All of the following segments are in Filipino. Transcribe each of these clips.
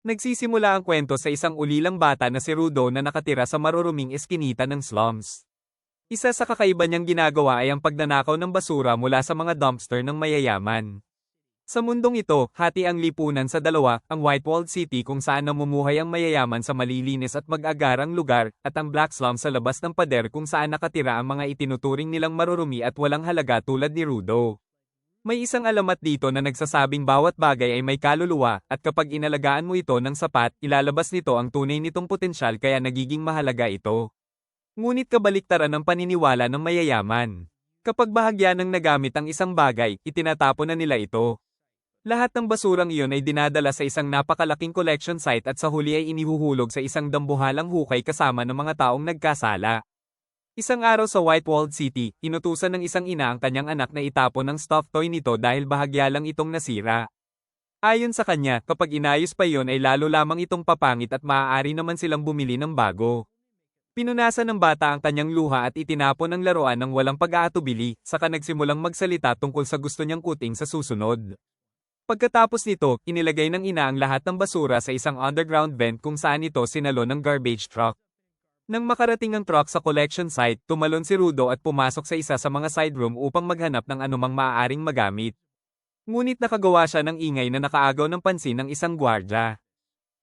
Nagsisimula ang kwento sa isang ulilang bata na si Rudo na nakatira sa maruruming eskinita ng slums. Isa sa kakaiba niyang ginagawa ay ang pagnanakaw ng basura mula sa mga dumpster ng mayayaman. Sa mundong ito, hati ang lipunan sa dalawa, ang White-walled City kung saan namumuhay ang mayayaman sa malilinis at mag-agarang lugar, at ang Black Slum sa labas ng pader kung saan nakatira ang mga itinuturing nilang marurumi at walang halaga tulad ni Rudo. May isang alamat dito na nagsasabing bawat bagay ay may kaluluwa, at kapag inalagaan mo ito ng sapat, ilalabas nito ang tunay nitong potensyal kaya nagiging mahalaga ito. Ngunit kabaliktaran ng paniniwala ng mayayaman. Kapag bahagya ng nagamit ang isang bagay, itinatapon na nila ito. Lahat ng basurang iyon ay dinadala sa isang napakalaking collection site at sa huli ay inihuhulog sa isang dambuhalang hukay kasama ng mga taong nagkasala. Isang araw sa White-walled City, inutusan ng isang ina ang kanyang anak na itapon ang stuffed toy nito dahil bahagya lang itong nasira. Ayon sa kanya, kapag inayos pa iyon ay lalo lamang itong papangit at maaari naman silang bumili ng bago. Pinunasan ng bata ang kanyang luha at itinapon ang laruan ng walang pag-aatubili, saka nagsimulang magsalita tungkol sa gusto niyang kuting sa susunod. Pagkatapos nito, inilagay ng ina ang lahat ng basura sa isang underground vent kung saan ito sinalo ng garbage truck. Nang makarating ang truck sa collection site, tumalon si Rudo at pumasok sa isa sa mga side room upang maghanap ng anumang maaaring magamit. Ngunit nakagawa siya ng ingay na nakaagaw ng pansin ng isang gwardya.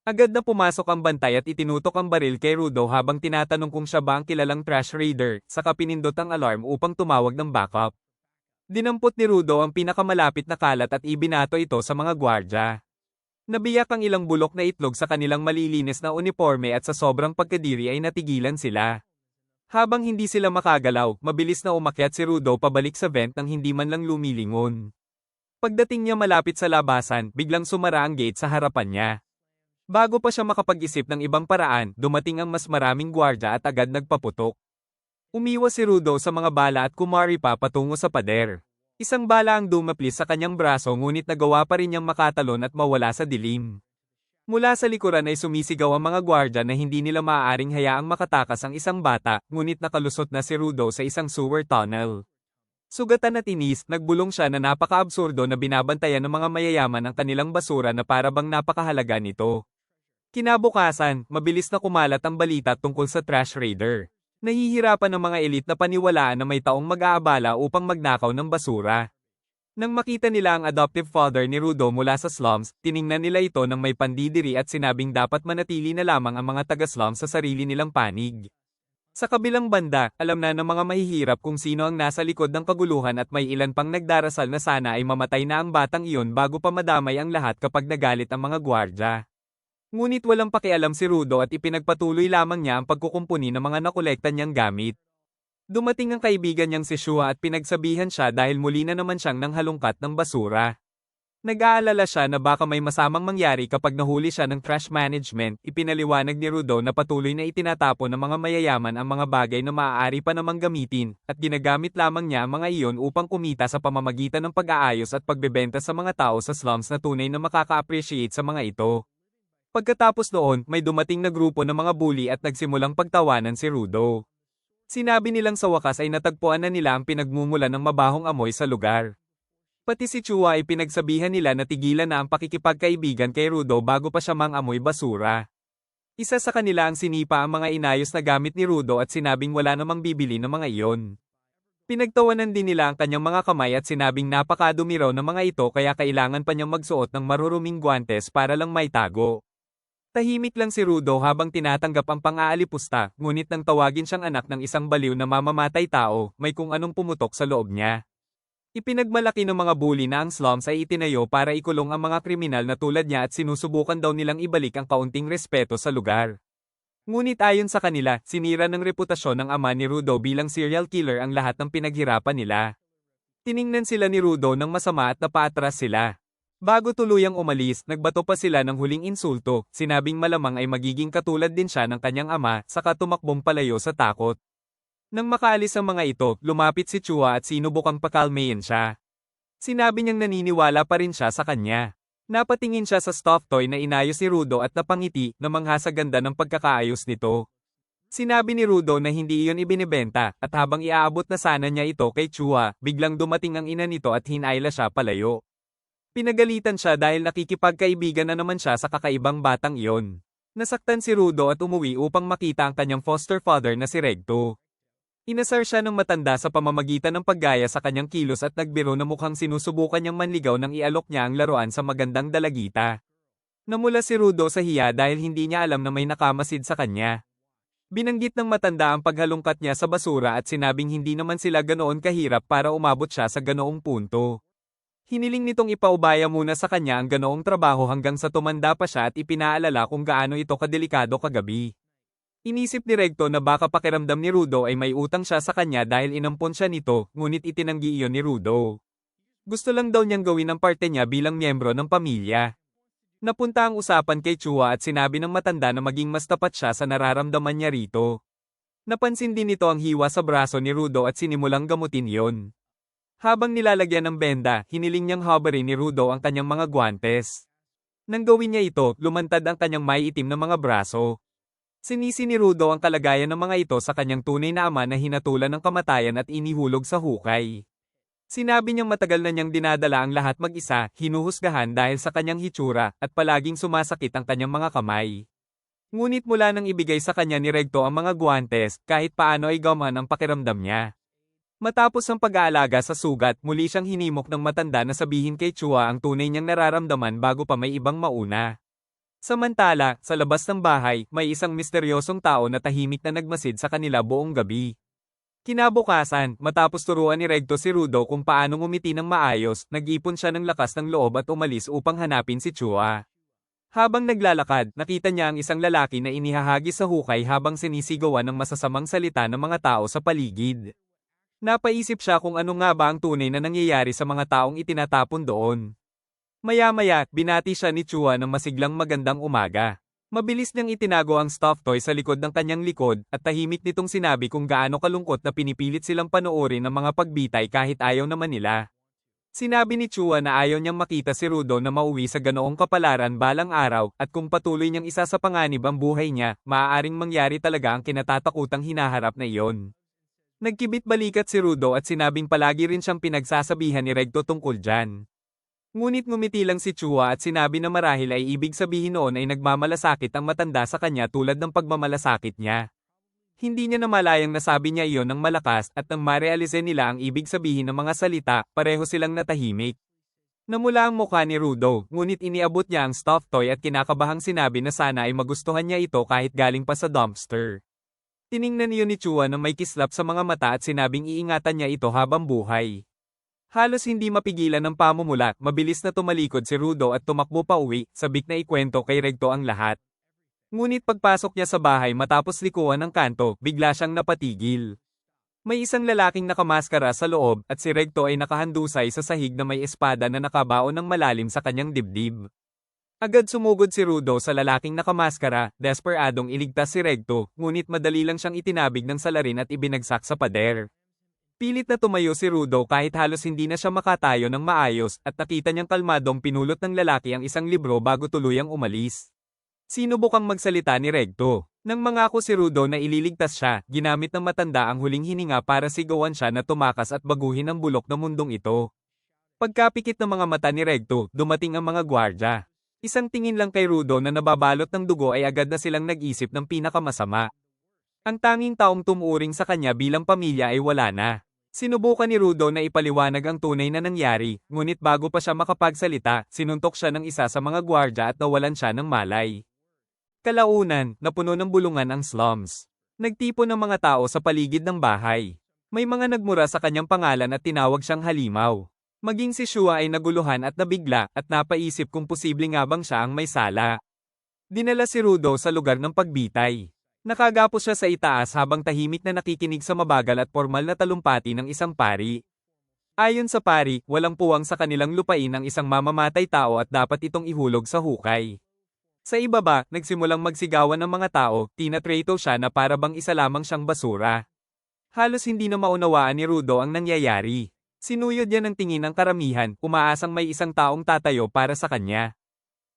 Agad na pumasok ang bantay at itinutok ang baril kay Rudo habang tinatanong kung siya ba ang kilalang trash raider, saka pinindot ang alarm upang tumawag ng backup. Dinampot ni Rudo ang pinakamalapit na kalat at ibinato ito sa mga gwardya. Nabiyak ang ilang bulok na itlog sa kanilang malilinis na uniforme at sa sobrang pagkadiri ay natigilan sila. Habang hindi sila makagalaw, mabilis na umakyat si Rudo pabalik sa vent nang hindi man lang lumilingon. Pagdating niya malapit sa labasan, biglang sumara ang gate sa harapan niya. Bago pa siya makapag-isip ng ibang paraan, dumating ang mas maraming gwardya at agad nagpaputok. Umiwas si Rudo sa mga bala at kumari pa patungo sa pader. Isang bala ang dumaplis sa kanyang braso ngunit nagawa pa rin niyang makatalon at mawala sa dilim. Mula sa likuran ay sumisigaw ang mga gwardya na hindi nila maaaring hayaang makatakas ang isang bata, ngunit nakalusot na si Rudo sa isang sewer tunnel. Sugatan at inis, nagbulong siya na napaka-absurdo na binabantayan ng mga mayayaman ang kanilang basura na para bang napakahalaga nito. Kinabukasan, mabilis na kumalat ang balita tungkol sa trash raider. Nahihirapan ng mga elite na paniwalaan na may taong mag-aabala upang magnakaw ng basura. Nang makita nila ang adoptive father ni Rudo mula sa slums, tiningnan nila ito ng may pandidiri at sinabing dapat manatili na lamang ang mga taga-slums sa sarili nilang panig. Sa kabilang banda, alam na ng mga mahihirap kung sino ang nasa likod ng kaguluhan at may ilan pang nagdarasal na sana ay mamatay na ang batang iyon bago pa madamay ang lahat kapag nagalit ang mga gwardya. Ngunit walang pakialam si Rudo at ipinagpatuloy lamang niya ang pagkukumpuni ng mga nakolekta niyang gamit. Dumating ang kaibigan niyang si Shua at pinagsabihan siya dahil muli na naman siyang nanghalungkat ng basura. Nag-aalala siya na baka may masamang mangyari kapag nahuli siya ng trash management. Ipinaliwanag ni Rudo na patuloy na itinatapon ng mga mayayaman ang mga bagay na maaari pa namang gamitin, at ginagamit lamang niya ang mga iyon upang kumita sa pamamagitan ng pag-aayos at pagbebenta sa mga tao sa slums na tunay na makaka-appreciate sa mga ito. Pagkatapos noon, may dumating na grupo ng mga bully at nagsimulang pagtawanan si Rudo. Sinabi nilang sa wakas ay natagpuan na nila ang pinagmumulan ng mabahong amoy sa lugar. Pati si Chua ay pinagsabihan nila na tigilan na ang pakikipagkaibigan kay Rudo bago pa siya mang-amoy basura. Isa sa kanila ang sinipa ang mga inayos na gamit ni Rudo at sinabing wala namang bibili ng mga iyon. Pinagtawanan din nila ang kanyang mga kamay at sinabing napakadumi raw ng mga ito kaya kailangan pa niyang magsuot ng maruruming guwantes para lang maitago. Tahimik lang si Rudo habang tinatanggap ang pang-aalipusta, ngunit nang tawagin siyang anak ng isang baliw na mamamatay tao, may kung anong pumutok sa loob niya. Ipinagmalaki ng mga bully na ang slums ay itinayo para ikulong ang mga kriminal na tulad niya at sinusubukan daw nilang ibalik ang kaunting respeto sa lugar. Ngunit ayon sa kanila, sinira ng reputasyon ng ama ni Rudo bilang serial killer ang lahat ng pinaghirapan nila. Tiningnan sila ni Rudo ng masama at napaatras sila. Bago tuluyang umalis, nagbato pa sila ng huling insulto, sinabing malamang ay magiging katulad din siya ng kanyang ama, saka tumakbong palayo sa takot. Nang makaalis ang mga ito, lumapit si Chua at sinubukang pakalmayin siya. Sinabi niyang naniniwala pa rin siya sa kanya. Napatingin siya sa stuffed toy na inayos ni Rudo at napangiti, namangha sa ganda ng pagkakaayos nito. Sinabi ni Rudo na hindi iyon ibinibenta, at habang iaabot na sana niya ito kay Chua, biglang dumating ang ina nito at hinayla siya palayo. Pinagalitan siya dahil nakikipagkaibigan na naman siya sa kakaibang batang iyon. Nasaktan si Rudo at umuwi upang makita ang kanyang foster father na si Regto. Inasar siya ng matanda sa pamamagitan ng paggaya sa kanyang kilos at nagbiro na mukhang sinusubukan niyang manligaw nang ialok niya ang laruan sa magandang dalagita. Namula si Rudo sa hiya dahil hindi niya alam na may nakamasid sa kanya. Binanggit ng matanda ang paghalungkat niya sa basura at sinabing hindi naman sila ganoon kahirap para umabot siya sa ganoong punto. Hiniling nitong ipaubaya muna sa kanya ang ganoong trabaho hanggang sa tumanda pa siya at ipinaalala kung gaano ito kadelikado kagabi. Inisip ni Regto na baka pakiramdam ni Rudo ay may utang siya sa kanya dahil inampon siya nito, ngunit itinanggi iyon ni Rudo. Gusto lang daw niyang gawin ang parte niya bilang miyembro ng pamilya. Napunta ang usapan kay Chua at sinabi ng matanda na maging mas tapat siya sa nararamdaman niya rito. Napansin din nito ang hiwa sa braso ni Rudo at sinimulang gamutin yon. Habang nilalagyan ng benda, hiniling niyang habarin ni Rudo ang kanyang mga guwantes. Nang gawin niya ito, lumantad ang kanyang may itim na mga braso. Sinisi ni Rudo ang kalagayan ng mga ito sa kanyang tunay na ama na hinatulan ng kamatayan at inihulog sa hukay. Sinabi niyang matagal na niyang dinadala ang lahat mag-isa, hinuhusgahan dahil sa kanyang hitsura, at palaging sumasakit ang kanyang mga kamay. Ngunit mula nang ibigay sa kanya ni Regto ang mga guwantes, kahit paano ay gamaan ang pakiramdam niya. Matapos ang pag-aalaga sa sugat, muli siyang hinimok ng matanda na sabihin kay Chua ang tunay niyang nararamdaman bago pa may ibang mauna. Samantala, sa labas ng bahay, may isang misteryosong tao na tahimik na nagmasid sa kanila buong gabi. Kinabukasan, matapos turuan ni Regto si Rudo kung paano ngumiti ng maayos, nag-ipon siya ng lakas ng loob at umalis upang hanapin si Chua. Habang naglalakad, nakita niya ang isang lalaki na inihahagis sa hukay habang sinisigawan ng masasamang salita ng mga tao sa paligid. Napaisip siya kung ano nga ba ang tunay na nangyayari sa mga taong itinatapon doon. Maya-maya, binati siya ni Chua ng masiglang magandang umaga. Mabilis niyang itinago ang stuffed toy sa likod ng kanyang likod at tahimik nitong sinabi kung gaano kalungkot na pinipilit silang panoorin ng mga pagbitay kahit ayaw naman nila. Sinabi ni Chua na ayaw niyang makita si Rudo na mauwi sa ganoong kapalaran balang araw at kung patuloy niyang isa sa panganib ang buhay niya, maaaring mangyari talaga ang kinatatakutang hinaharap na iyon. Nagkibit balikat si Rudo at sinabing palagi rin siyang pinagsasabihan ni Regto tungkol dyan. Ngunit ngumiti lang si Chua at sinabi na marahil ay ibig sabihin noon ay nagmamalasakit ang matanda sa kanya tulad ng pagmamalasakit niya. Hindi niya namalayang nasabi niya iyon ng malakas at nang marealize nila ang ibig sabihin ng mga salita, pareho silang natahimik. Namula ang mukha ni Rudo, ngunit iniabot niya ang stuffed toy at kinakabahang sinabi na sana ay magustuhan niya ito kahit galing pa sa dumpster. Tiningnan niyo ni Chua na may kislap sa mga mata at sinabing iingatan niya ito habang buhay. Halos hindi mapigilan ng pamumula, mabilis na tumalikod si Rudo at tumakbo pa uwi, sabik na ikwento kay Regto ang lahat. Ngunit pagpasok niya sa bahay matapos likuan ng kanto, bigla siyang napatigil. May isang lalaking nakamaskara sa loob at si Regto ay nakahandusay sa sahig na may espada na nakabaon ng malalim sa kanyang dibdib. Agad sumugod si Rudo sa lalaking nakamaskara, desperadong iligtas si Regto, ngunit madali lang siyang itinabig ng salarin at ibinagsak sa pader. Pilit na tumayo si Rudo kahit halos hindi na siya makatayo ng maayos at nakita niyang kalmadong pinulot ng lalaki ang isang libro bago tuluyang umalis. Sinubukang magsalita ni Regto. Nang mangako si Rudo na ililigtas siya, ginamit ng matanda ang huling hininga para sigawan siya na tumakas at baguhin ang bulok ng mundong ito. Pagkapikit ng mga mata ni Regto, dumating ang mga gwardya. Isang tingin lang kay Rudo na nababalot ng dugo ay agad na silang nag-isip ng pinakamasama. Ang tanging taong tumuring sa kanya bilang pamilya ay wala na. Sinubukan ni Rudo na ipaliwanag ang tunay na nangyari, ngunit bago pa siya makapagsalita, sinuntok siya ng isa sa mga gwardya at nawalan siya ng malay. Kalaunan, napuno ng bulungan ang slums. Nagtipon ng mga tao sa paligid ng bahay. May mga nagmura sa kanyang pangalan at tinawag siyang halimaw. Maging si Chua ay naguluhan at nabigla at napaisip kung posible nga bang siya ang may sala. Dinala si Rudo sa lugar ng pagbitay. Nakagapos siya sa itaas habang tahimik na nakikinig sa mabagal at formal na talumpati ng isang pari. Ayon sa pari, walang puwang sa kanilang lupain ang isang mamamatay tao at dapat itong ihulog sa hukay. Sa ibaba, nagsimulang magsigawan ng mga tao, tinatrato siya na para bang isa lamang siyang basura. Halos hindi na maunawaan ni Rudo ang nangyayari. Sinuyod niya ng tingin ng karamihan, umaasang may isang taong tatayo para sa kanya.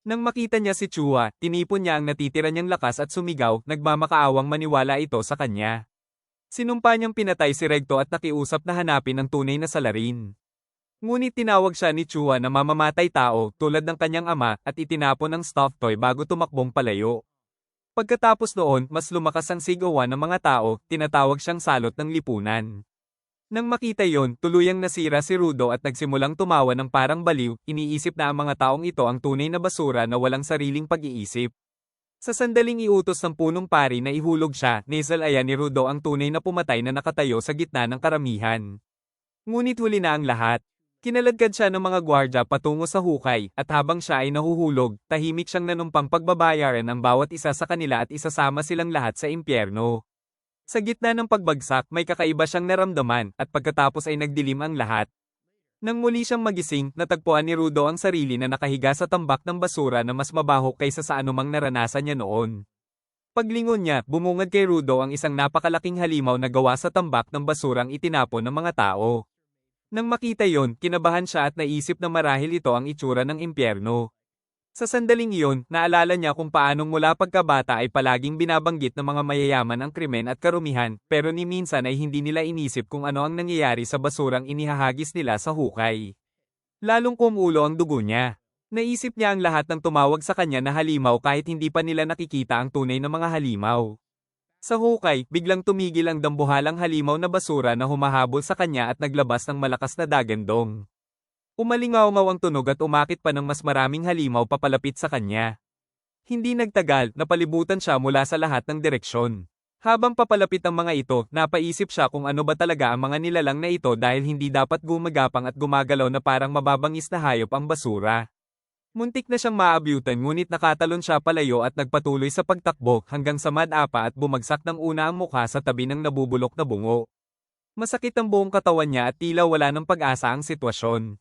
Nang makita niya si Chua, tinipon niya ang natitira niyang lakas at sumigaw, nagmamakaawang maniwala ito sa kanya. Sinumpa niyang pinatay si Regto at nakiusap na hanapin ang tunay na salarin. Ngunit tinawag siya ni Chua na mamamatay tao tulad ng kanyang ama at itinapon ang stuffed toy bago tumakbong palayo. Pagkatapos noon, mas lumakas ang sigawan ng mga tao, tinatawag siyang salot ng lipunan. Nang makita yon, tuluyang nasira si Rudo at nagsimulang tumawa ng parang baliw, iniisip na ang mga taong ito ang tunay na basura na walang sariling pag-iisip. Sa sandaling iutos ng punong pari na ihulog siya, nisalaya ni Rudo ang tunay na pumatay na nakatayo sa gitna ng karamihan. Ngunit huli na ang lahat. Kinaladkad siya ng mga gwardya patungo sa hukay, at habang siya ay nahuhulog, tahimik siyang nanumpang pagbabayaran ang bawat isa sa kanila at isasama silang lahat sa impyerno. Sa gitna ng pagbagsak, may kakaiba siyang naramdaman, at pagkatapos ay nagdilim ang lahat. Nang muli siyang magising, natagpuan ni Rudo ang sarili na nakahiga sa tambak ng basura na mas mabaho kaysa sa anumang naranasan niya noon. Paglingon niya, bumungad kay Rudo ang isang napakalaking halimaw na gawa sa tambak ng basurang itinapon ng mga tao. Nang makita yon, kinabahan siya at naisip na marahil ito ang itsura ng impyerno. Sa sandaling iyon, naalala niya kung paanong mula pagkabata ay palaging binabanggit ng mga mayayaman ang krimen at karumihan, pero ni minsan ay hindi nila inisip kung ano ang nangyayari sa basurang inihahagis nila sa hukay. Lalong kumulo ang dugo niya. Naisip niya ang lahat ng tumawag sa kanya na halimaw kahit hindi pa nila nakikita ang tunay na mga halimaw. Sa hukay, biglang tumigil ang dambuhalang halimaw na basura na humahabol sa kanya at naglabas ng malakas na dagandong. Umalingaw-ngaw ang tunog at umakit pa ng mas maraming halimaw papalapit sa kanya. Hindi nagtagal, napalibutan siya mula sa lahat ng direksyon. Habang papalapit ang mga ito, napaisip siya kung ano ba talaga ang mga nilalang na ito dahil hindi dapat gumagapang at gumagalaw na parang mababangis na hayop ang basura. Muntik na siyang maabyutan ngunit nakatalon siya palayo at nagpatuloy sa pagtakbo hanggang sa madapa at bumagsak ng una ang mukha sa tabi ng nabubulok na bungo. Masakit ang buong katawan niya at tila wala ng pag-asa ang sitwasyon.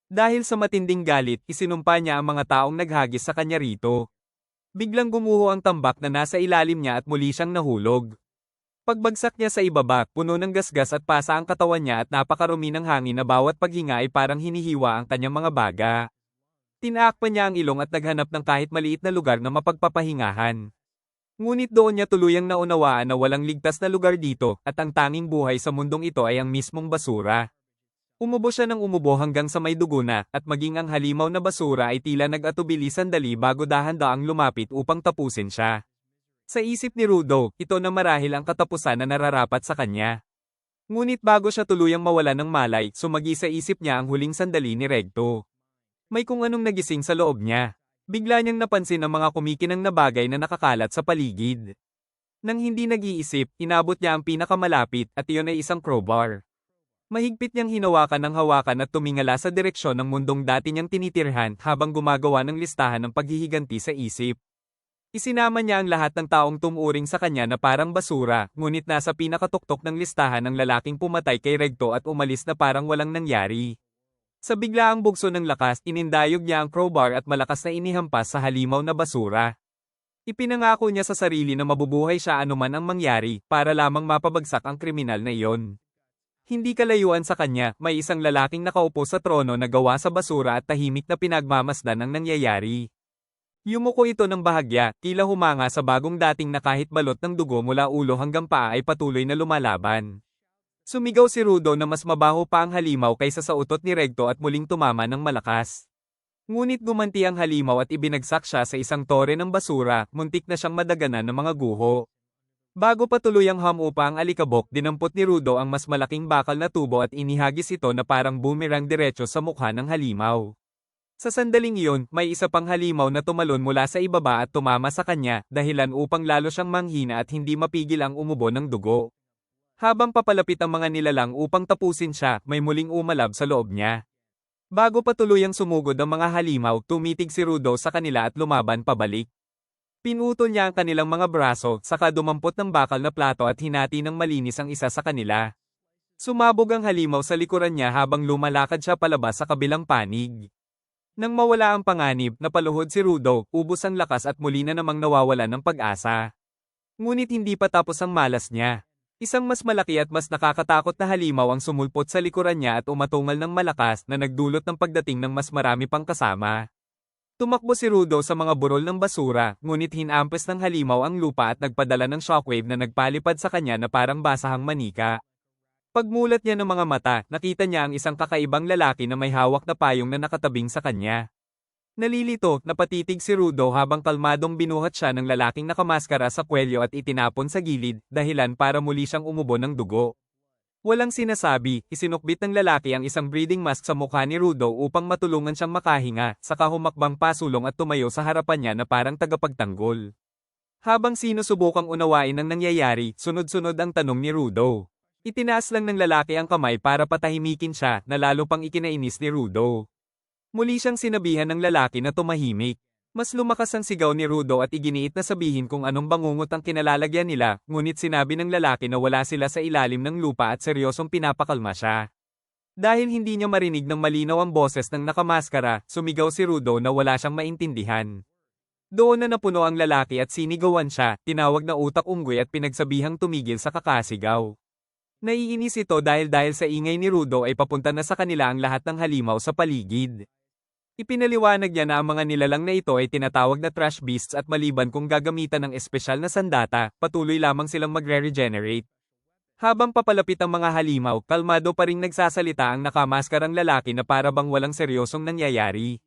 Dahil sa matinding galit, isinumpa niya ang mga taong naghagis sa kanya rito. Biglang gumuho ang tambak na nasa ilalim niya at muli siyang nahulog. Pagbagsak niya sa ibaba, puno ng gasgas at pasa ang katawan niya at napakarumi ng hangin na bawat paghinga ay parang hinihiwa ang kanyang mga baga. Tinaakpan niya ang ilong at naghanap ng kahit maliit na lugar na mapagpapahingahan. Ngunit doon niya tuluyang naunawaan na walang ligtas na lugar dito at ang tanging buhay sa mundong ito ay ang mismong basura. Umubo siya ng umubo hanggang sa may dugo na, at maging ang halimaw na basura ay tila nag-atubili sandali bago dahan-daang lumapit upang tapusin siya. Sa isip ni Rudo, ito na marahil ang katapusan na nararapat sa kanya. Ngunit bago siya tuluyang mawala ng malay, sumagi sa isip niya ang huling sandali ni Recto. May kung anong nagising sa loob niya. Bigla niyang napansin ang mga kumikinang na bagay na nakakalat sa paligid. Nang hindi nag-iisip, inabot niya ang pinakamalapit at iyon ay isang crowbar. Mahigpit niyang hinawakan ng hawakan at tumingala sa direksyon ng mundong dati niyang tinitirhan habang gumagawa ng listahan ng paghihiganti sa isip. Isinama niya ang lahat ng taong tumuring sa kanya na parang basura, ngunit nasa pinakatuktok ng listahan ng lalaking pumatay kay Recto at umalis na parang walang nangyari. Sa biglaang bugso ng lakas, inindayog niya ang crowbar at malakas na inihampas sa halimaw na basura. Ipinangako niya sa sarili na mabubuhay siya anuman ang mangyari para lamang mapabagsak ang kriminal na iyon. Hindi kalayuan sa kanya, may isang lalaking nakaupo sa trono na gawa sa basura at tahimik na pinagmamasdan ang nangyayari. Yumuko ito ng bahagya, tila humanga sa bagong dating na kahit balot ng dugo mula ulo hanggang paa ay patuloy na lumalaban. Sumigaw si Rudo na mas mabaho pa ang halimaw kaysa sa utot ni Recto at muling tumama ng malakas. Ngunit gumanti ang halimaw at ibinagsak siya sa isang tore ng basura, muntik na siyang madaganan ng mga guho. Bago pa tuluyang hamupa ang alikabok, dinampot ni Rudo ang mas malaking bakal na tubo at inihagis ito na parang boomerang diretso sa mukha ng halimaw. Sa sandaling iyon, may isa pang halimaw na tumalon mula sa ibaba at tumama sa kanya, dahilan upang lalo siyang manghina at hindi mapigil ang umubo ng dugo. Habang papalapit ang mga nilalang upang tapusin siya, may muling umalab sa loob niya. Bago pa tuluyang sumugod ang mga halimaw, tumitig si Rudo sa kanila at lumaban pabalik. Pinutol niya ang kanilang mga braso, saka dumampot ng bakal na plato at hinati ng malinis ang isa sa kanila. Sumabog ang halimaw sa likuran niya habang lumalakad siya palabas sa kabilang panig. Nang mawala ang panganib, napaluhod si Rudo, ubos ang lakas at muli na namang nawawala ng pag-asa. Ngunit hindi pa tapos ang malas niya. Isang mas malaki at mas nakakatakot na halimaw ang sumulpot sa likuran niya at umatungal ng malakas na nagdulot ng pagdating ng mas marami pang kasama. Tumakbo si Rudo sa mga burol ng basura, ngunit hinampes ng halimaw ang lupa at nagpadala ng shockwave na nagpalipad sa kanya na parang basahang manika. Pagmulat niya ng mga mata, nakita niya ang isang kakaibang lalaki na may hawak na payong na nakatabing sa kanya. Nalilito, napatitig si Rudo habang kalmadong binuhat siya ng lalaking nakamaskara sa kwelyo at itinapon sa gilid, dahilan para muli siyang umubo ng dugo. Walang sinasabi, isinukbit ng lalaki ang isang breathing mask sa mukha ni Rudo upang matulungan siyang makahinga, saka humakbang pasulong at tumayo sa harapan niya na parang tagapagtanggol. Habang sinusubukang unawain ang nangyayari, sunod-sunod ang tanong ni Rudo. Itinaas lang ng lalaki ang kamay para patahimikin siya, na lalo pang ikinainis ni Rudo. Muli siyang sinabihan ng lalaki na tumahimik. Mas lumakas ang sigaw ni Rudo at iginiit na sabihin kung anong bangungot ang kinalalagyan nila, ngunit sinabi ng lalaki na wala sila sa ilalim ng lupa at seryosong pinapakalma siya. Dahil hindi niya marinig ng malinaw ang boses ng nakamaskara, sumigaw si Rudo na wala siyang maintindihan. Doon na napuno ang lalaki at sinigawan siya, tinawag na utak unggoy at pinagsabihang tumigil sa kakasigaw. Naiinis ito dahil sa ingay ni Rudo ay papunta na sa kanila ang lahat ng halimaw sa paligid. Ipinaliwanag niya na ang mga nilalang na ito ay tinatawag na trash beasts at maliban kung gagamitan ng espesyal na sandata, patuloy lamang silang magre-regenerate. Habang papalapit ang mga halimaw, kalmado pa ring nagsasalita ang nakamaskarang lalaki na para bang walang seryosong nangyayari.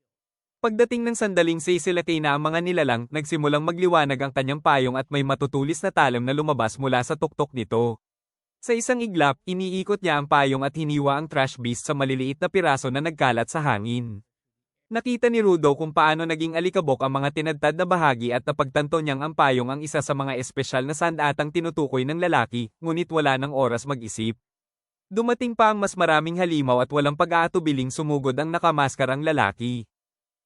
Pagdating ng sandaling sisilakay na ang mga nilalang, nagsimulang magliwanag ang kanyang payong at may matutulis na talim na lumabas mula sa tuktok nito. Sa isang iglap, iniikot niya ang payong at hiniwa ang trash beast sa maliliit na piraso na nagkalat sa hangin. Nakita ni Rudo kung paano naging alikabok ang mga tinadtad na bahagi at napagtanto niyang ang payong ang isa sa mga espesyal na sandatang tinutukoy ng lalaki, ngunit wala ng oras mag-isip. Dumating pa ang mas maraming halimaw at walang pag-aatubiling sumugod ang nakamaskarang lalaki.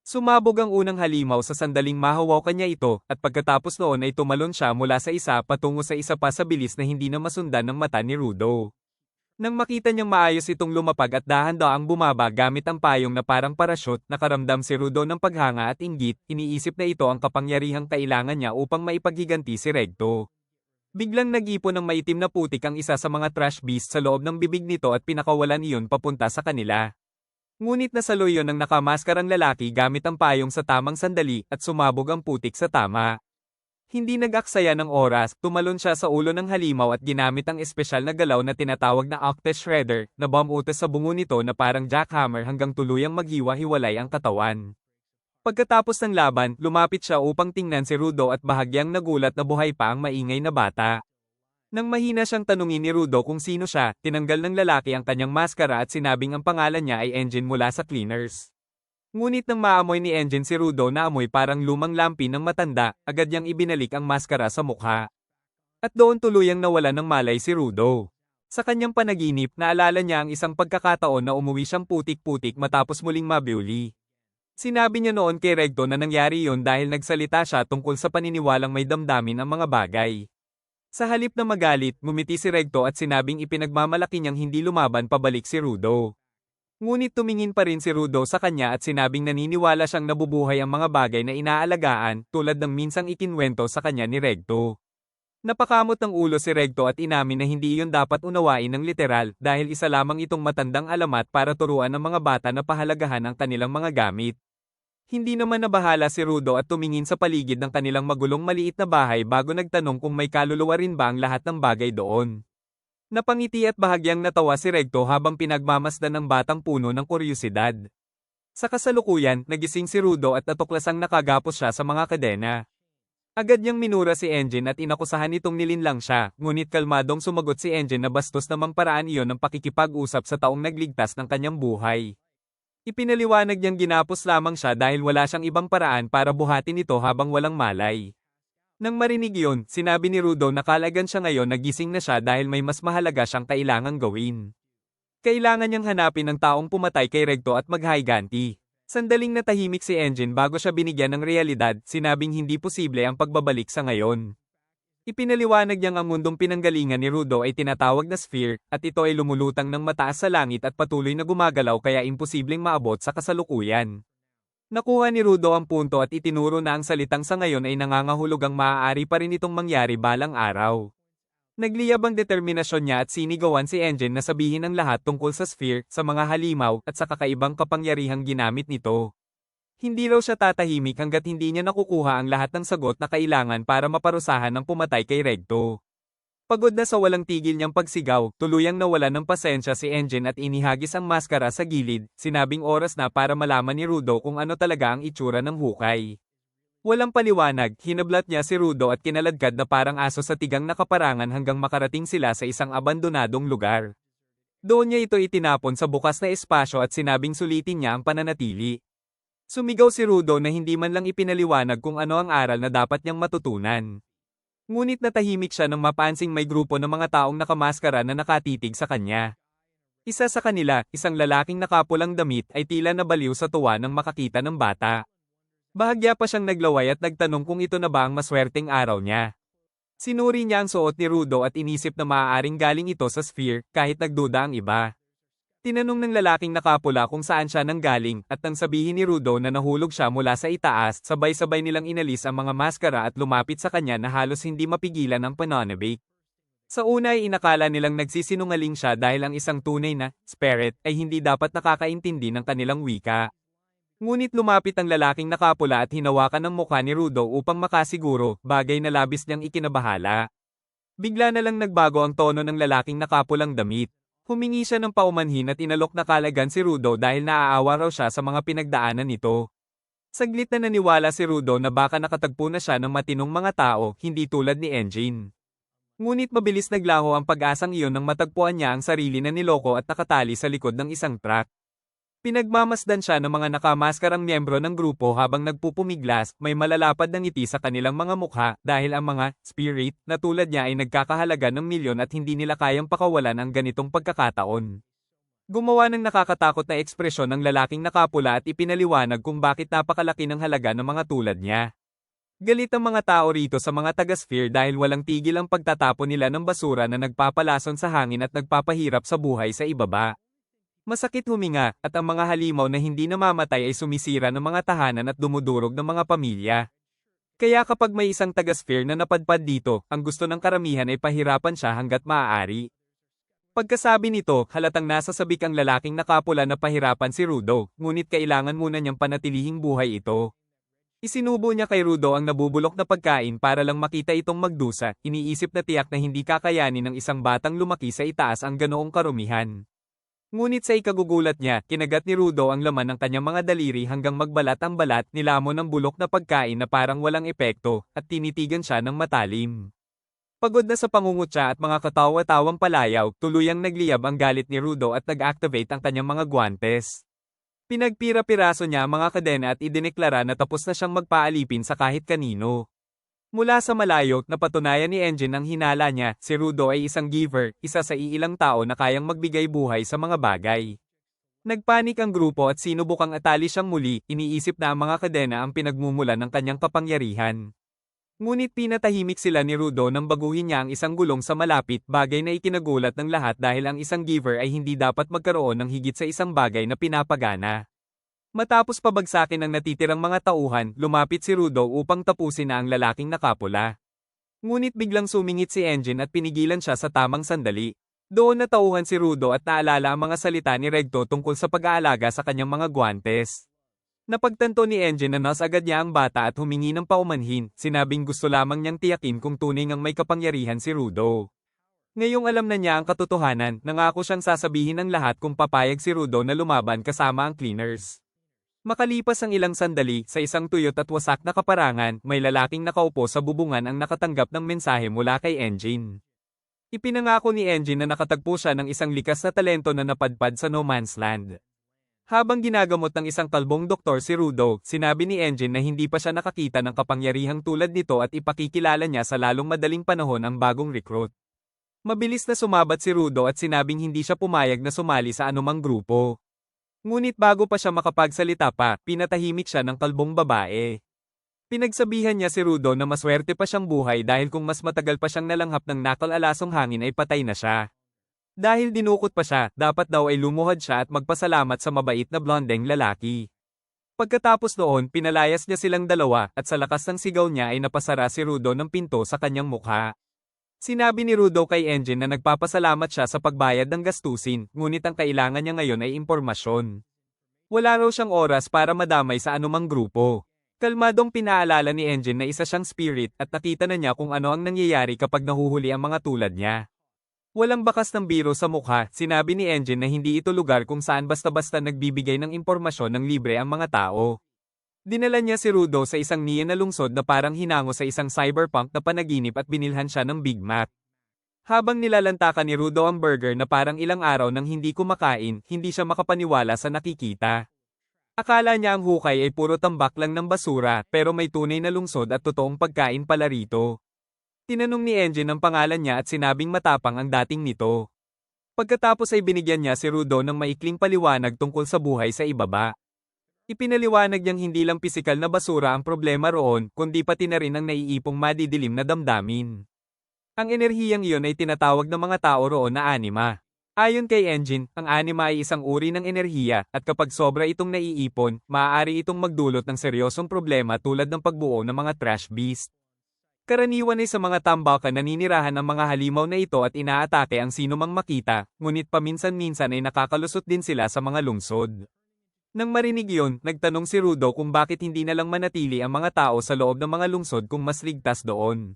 Sumabog ang unang halimaw sa sandaling mahawakan niya ito, at pagkatapos noon ay tumalon siya mula sa isa patungo sa isa pa sa bilis na hindi na masundan ng mata ni Rudo. Nang makita niyang maayos itong lumapag at dahan-daang bumaba gamit ang payong na parang parachute, nakaramdam si Rudo ng paghanga at inggit, iniisip na ito ang kapangyarihang kailangan niya upang maipaghiganti si Recto. Biglang nag-ipon ng maitim na putik ang isa sa mga trash beast sa loob ng bibig nito at pinakawalan iyon papunta sa kanila. Ngunit nasalo iyon ng nakamaskarang lalaki gamit ang payong sa tamang sandali at sumabog ang putik sa tama. Hindi nag-aksaya ng oras, tumalon siya sa ulo ng halimaw at ginamit ang espesyal na galaw na tinatawag na Octa Shredder, na bumutas sa bungo nito na parang jackhammer hanggang tuluyang maghiwa-hiwalay ang katawan. Pagkatapos ng laban, lumapit siya upang tingnan si Rudo at bahagyang nagulat na buhay pa ang maingay na bata. Nang mahina siyang tanungin ni Rudo kung sino siya, tinanggal ng lalaki ang kanyang maskara at sinabing ang pangalan niya ay Engine mula sa Cleaners. Ngunit nang maamoy ni Engine si Rudo na amoy parang lumang lampi ng matanda, agad niyang ibinalik ang maskara sa mukha. At doon tuluyang nawala ng malay si Rudo. Sa kanyang panaginip, naalala niya ang isang pagkakataon na umuwi siyang putik-putik matapos muling mabiuli. Sinabi niya noon kay Recto na nangyari yon dahil nagsalita siya tungkol sa paniniwalang may damdamin ang mga bagay. Sa halip na magalit, ngumiti si Recto at sinabing ipinagmamalaki niyang hindi lumaban pabalik si Rudo. Ngunit tumingin pa rin si Rudo sa kanya at sinabing naniniwala siyang nabubuhay ang mga bagay na inaalagaan, tulad ng minsang ikinwento sa kanya ni Recto. Napakamot ng ulo si Recto at inamin na hindi iyon dapat unawain ng literal dahil isa lamang itong matandang alamat para turuan ng mga bata na pahalagahan ang kanilang mga gamit. Hindi naman nabahala si Rudo at tumingin sa paligid ng kanilang magulong maliit na bahay bago nagtanong kung may kaluluwa rin ba ang lahat ng bagay doon. Napangiti at bahagyang natawa si Recto habang pinagmamasdan ng batang puno ng kuryosidad. Sa kasalukuyan, nagising si Rudo at natuklasang nakagapos siya sa mga kadena. Agad niyang minura si Engine at inakusahan itong nilinlang siya, ngunit kalmadong sumagot si Engine na bastos namang paraan iyon ng pakikipag-usap sa taong nagligtas ng kanyang buhay. Ipinaliwanag niyang ginapos lamang siya dahil wala siyang ibang paraan para buhatin ito habang walang malay. Nang marinig yun, sinabi ni Rudo na kalagan siya ngayon na gising na siya dahil may mas mahalaga siyang kailangang gawin. Kailangan niyang hanapin ang taong pumatay kay Recto at maghiganti. Sandaling natahimik si Engine bago siya binigyan ng realidad, sinabing hindi posible ang pagbabalik sa ngayon. Ipinaliwanag niyang ang mundong pinanggalingan ni Rudo ay tinatawag na sphere, at ito ay lumulutang ng mataas sa langit at patuloy na gumagalaw kaya imposibleng maabot sa kasalukuyan. Nakuha ni Rudo ang punto at itinuro na ang salitang sa ngayon ay nangangahulugang maaari pa rin itong mangyari balang araw. Nagliyab ang determinasyon niya at sinigawan si Engine na sabihin ang lahat tungkol sa sphere, sa mga halimaw, at sa kakaibang kapangyarihang ginamit nito. Hindi raw siya tatahimik hanggat hindi niya nakukuha ang lahat ng sagot na kailangan para maparusahan ng pumatay kay Recto. Pagod na sa walang tigil niyang pagsigaw, tuluyang nawalan ng pasensya si Engine at inihagis ang maskara sa gilid, sinabing oras na para malaman ni Rudo kung ano talaga ang itsura ng hukay. Walang paliwanag, hinablat niya si Rudo at kinaladkad na parang aso sa tigang nakaparangan hanggang makarating sila sa isang abandonadong lugar. Doon niya ito itinapon sa bukas na espasyo at sinabing sulitin niya ang pananatili. Sumigaw si Rudo na hindi man lang ipinaliwanag kung ano ang aral na dapat niyang matutunan. Ngunit natahimik siya nang mapansing may grupo ng mga taong nakamaskara na nakatitig sa kanya. Isa sa kanila, isang lalaking nakapulang damit ay tila nabaliw sa tuwa nang makakita ng bata. Bahagya pa siyang naglaway at nagtanong kung ito na ba ang maswerteng araw niya. Sinuri niya ang suot ni Rudo at inisip na maaaring galing ito sa sphere, kahit nagduda ang iba. Tinanong ng lalaking nakapula kung saan siya nanggaling at nang sabihin ni Rudo na nahulog siya mula sa itaas, sabay-sabay nilang inalis ang mga maskara at lumapit sa kanya na halos hindi mapigilan ang pananabik. Sa una ay inakala nilang nagsisinungaling siya dahil ang isang tunay na spirit ay hindi dapat nakakaintindi ng kanilang wika. Ngunit lumapit ang lalaking nakapula at hinawakan ang mukha ni Rudo upang makasiguro, bagay na labis niyang ikinabahala. Bigla na lang nagbago ang tono ng lalaking nakapulang damit. Humingi siya ng paumanhin at inalok na kalagan si Rudo dahil naaawa raw siya sa mga pinagdaanan nito. Saglit na naniwala si Rudo na baka nakatagpo na siya ng matinong mga tao, hindi tulad ni Engine. Ngunit mabilis naglaho ang pag-asang iyon nang matagpuan niya ang sarili na niloko at nakatali sa likod ng isang truck. Pinagmamasdan siya ng mga nakamaskarang miyembro ng grupo habang nagpupumiglas, may malalapad na ngiti sa kanilang mga mukha dahil ang mga spirit na tulad niya ay nagkakahalaga ng milyon at hindi nila kayang pakawalan ang ganitong pagkakataon. Gumawa ng nakakatakot na ekspresyon ng lalaking nakapula at ipinaliwanag kung bakit napakalaki ng halaga ng mga tulad niya. Galit ang mga tao rito sa mga taga-sphere dahil walang tigil ang pagtatapon nila ng basura na nagpapalason sa hangin at nagpapahirap sa buhay sa ibaba. Masakit huminga, at ang mga halimaw na hindi namamatay ay sumisira ng mga tahanan at dumudurog ng mga pamilya. Kaya kapag may isang taga-sphere na napadpad dito, ang gusto ng karamihan ay pahirapan siya hanggat maaari. Pagkasabi nito, halatang nasa sabik ang lalaking nakapula na pahirapan si Rudo, ngunit kailangan muna niyang panatilihing buhay ito. Isinubo niya kay Rudo ang nabubulok na pagkain para lang makita itong magdusa, iniisip na tiyak na hindi kakayanin ng isang batang lumaki sa itaas ang ganoong karumihan. Ngunit sa ikagugulat niya, kinagat ni Rudo ang laman ng kanyang mga daliri hanggang magbalat ang balat, nilamon ng bulok na pagkain na parang walang epekto, at tinitigan siya ng matalim. Pagod na sa pangungutya at mga katawa-tawang palayaw, tuluyang nagliyab ang galit ni Rudo at nag-activate ang kanyang mga guwantes. Pinagpira-piraso niya ang mga kadena at idineklara na tapos na siyang magpaalipin sa kahit kanino. Mula sa malayo, napatunayan ni Engine ang hinala niya, si Rudo ay isang giver, isa sa iilang tao na kayang magbigay buhay sa mga bagay. Nagpanik ang grupo at sinubukang atali siyang muli, iniisip na ang mga kadena ang pinagmumulan ng kanyang kapangyarihan. Ngunit pinatahimik sila ni Rudo nang baguhin niya ang isang gulong sa malapit, bagay na ikinagulat ng lahat dahil ang isang giver ay hindi dapat magkaroon ng higit sa isang bagay na pinapagana. Matapos pabagsakin ang natitirang mga tauhan, lumapit si Rudo upang tapusin na ang lalaking nakapula. Ngunit biglang sumingit si Engine at pinigilan siya sa tamang sandali. Doon natauhan si Rudo at naalala ang mga salita ni Regto tungkol sa pag-aalaga sa kanyang mga guwantes. Napagtanto ni Engine na nas agad niya ang bata at humingi ng paumanhin, sinabing gusto lamang niyang tiyakin kung tunay ngang may kapangyarihan si Rudo. Ngayong alam na niya ang katotohanan, nangako siyang sasabihin ng lahat kung papayag si Rudo na lumaban kasama ang cleaners. Makalipas ang ilang sandali, sa isang tuyot at wasak na kaparangan, may lalaking nakaupo sa bubungan ang nakatanggap ng mensahe mula kay Engine. Ipinangako ni Engine na nakatagpo siya ng isang likas na talento na napadpad sa No Man's Land. Habang ginagamot ng isang kalbong doktor si Rudo, sinabi ni Engine na hindi pa siya nakakita ng kapangyarihang tulad nito at ipakikilala niya sa lalong madaling panahon ang bagong recruit. Mabilis na sumabat si Rudo at sinabing hindi siya pumayag na sumali sa anumang grupo. Ngunit bago pa siya makapagsalita pa, pinatahimik siya ng kalbong babae. Pinagsabihan niya si Rudo na maswerte pa siyang buhay dahil kung mas matagal pa siyang nalanghap ng nakal-alasong hangin ay patay na siya. Dahil dinukot pa siya, dapat daw ay lumuhod siya at magpasalamat sa mabait na blondeng lalaki. Pagkatapos noon, pinalayas niya silang dalawa at sa lakas ng sigaw niya ay napasara si Rudo ng pinto sa kanyang mukha. Sinabi ni Rudo kay Engine na nagpapasalamat siya sa pagbayad ng gastusin, ngunit ang kailangan niya ngayon ay impormasyon. Wala raw siyang oras para madamay sa anumang grupo. Kalmadong pinaalala ni Engine na isa siyang spirit at nakita na niya kung ano ang nangyayari kapag nahuhuli ang mga tulad niya. Walang bakas ng biro sa mukha, sinabi ni Engine na hindi ito lugar kung saan basta-basta nagbibigay ng impormasyon ng libre ang mga tao. Dinala niya si Rudo sa isang neon na lungsod na parang hinango sa isang cyberpunk na panaginip at binilhan siya ng Big Mac. Habang nilalantakan ni Rudo ang burger na parang ilang araw nang hindi kumakain, hindi siya makapaniwala sa nakikita. Akala niya ang hukay ay puro tambak lang ng basura, pero may tunay na lungsod at totoong pagkain pala rito. Tinanong ni Engine ang pangalan niya at sinabing matapang ang dating nito. Pagkatapos ay binigyan niya si Rudo ng maikling paliwanag tungkol sa buhay sa ibaba. Ipinaliwanag niyang hindi lang pisikal na basura ang problema roon, kundi pati na rin ang naiipong madidilim na damdamin. Ang enerhiyang iyon ay tinatawag ng mga tao roon na anima. Ayon kay Engine, ang anima ay isang uri ng enerhiya, at kapag sobra itong naiipon, maaari itong magdulot ng seryosong problema tulad ng pagbuo ng mga trash beast. Karaniwan ay sa mga tambakan naninirahan ang mga halimaw na ito at inaatake ang sino mang makita, ngunit paminsan-minsan ay nakakalusot din sila sa mga lungsod. Nang marinig yun, nagtanong si Rudo kung bakit hindi na lang manatili ang mga tao sa loob ng mga lungsod kung mas ligtas doon.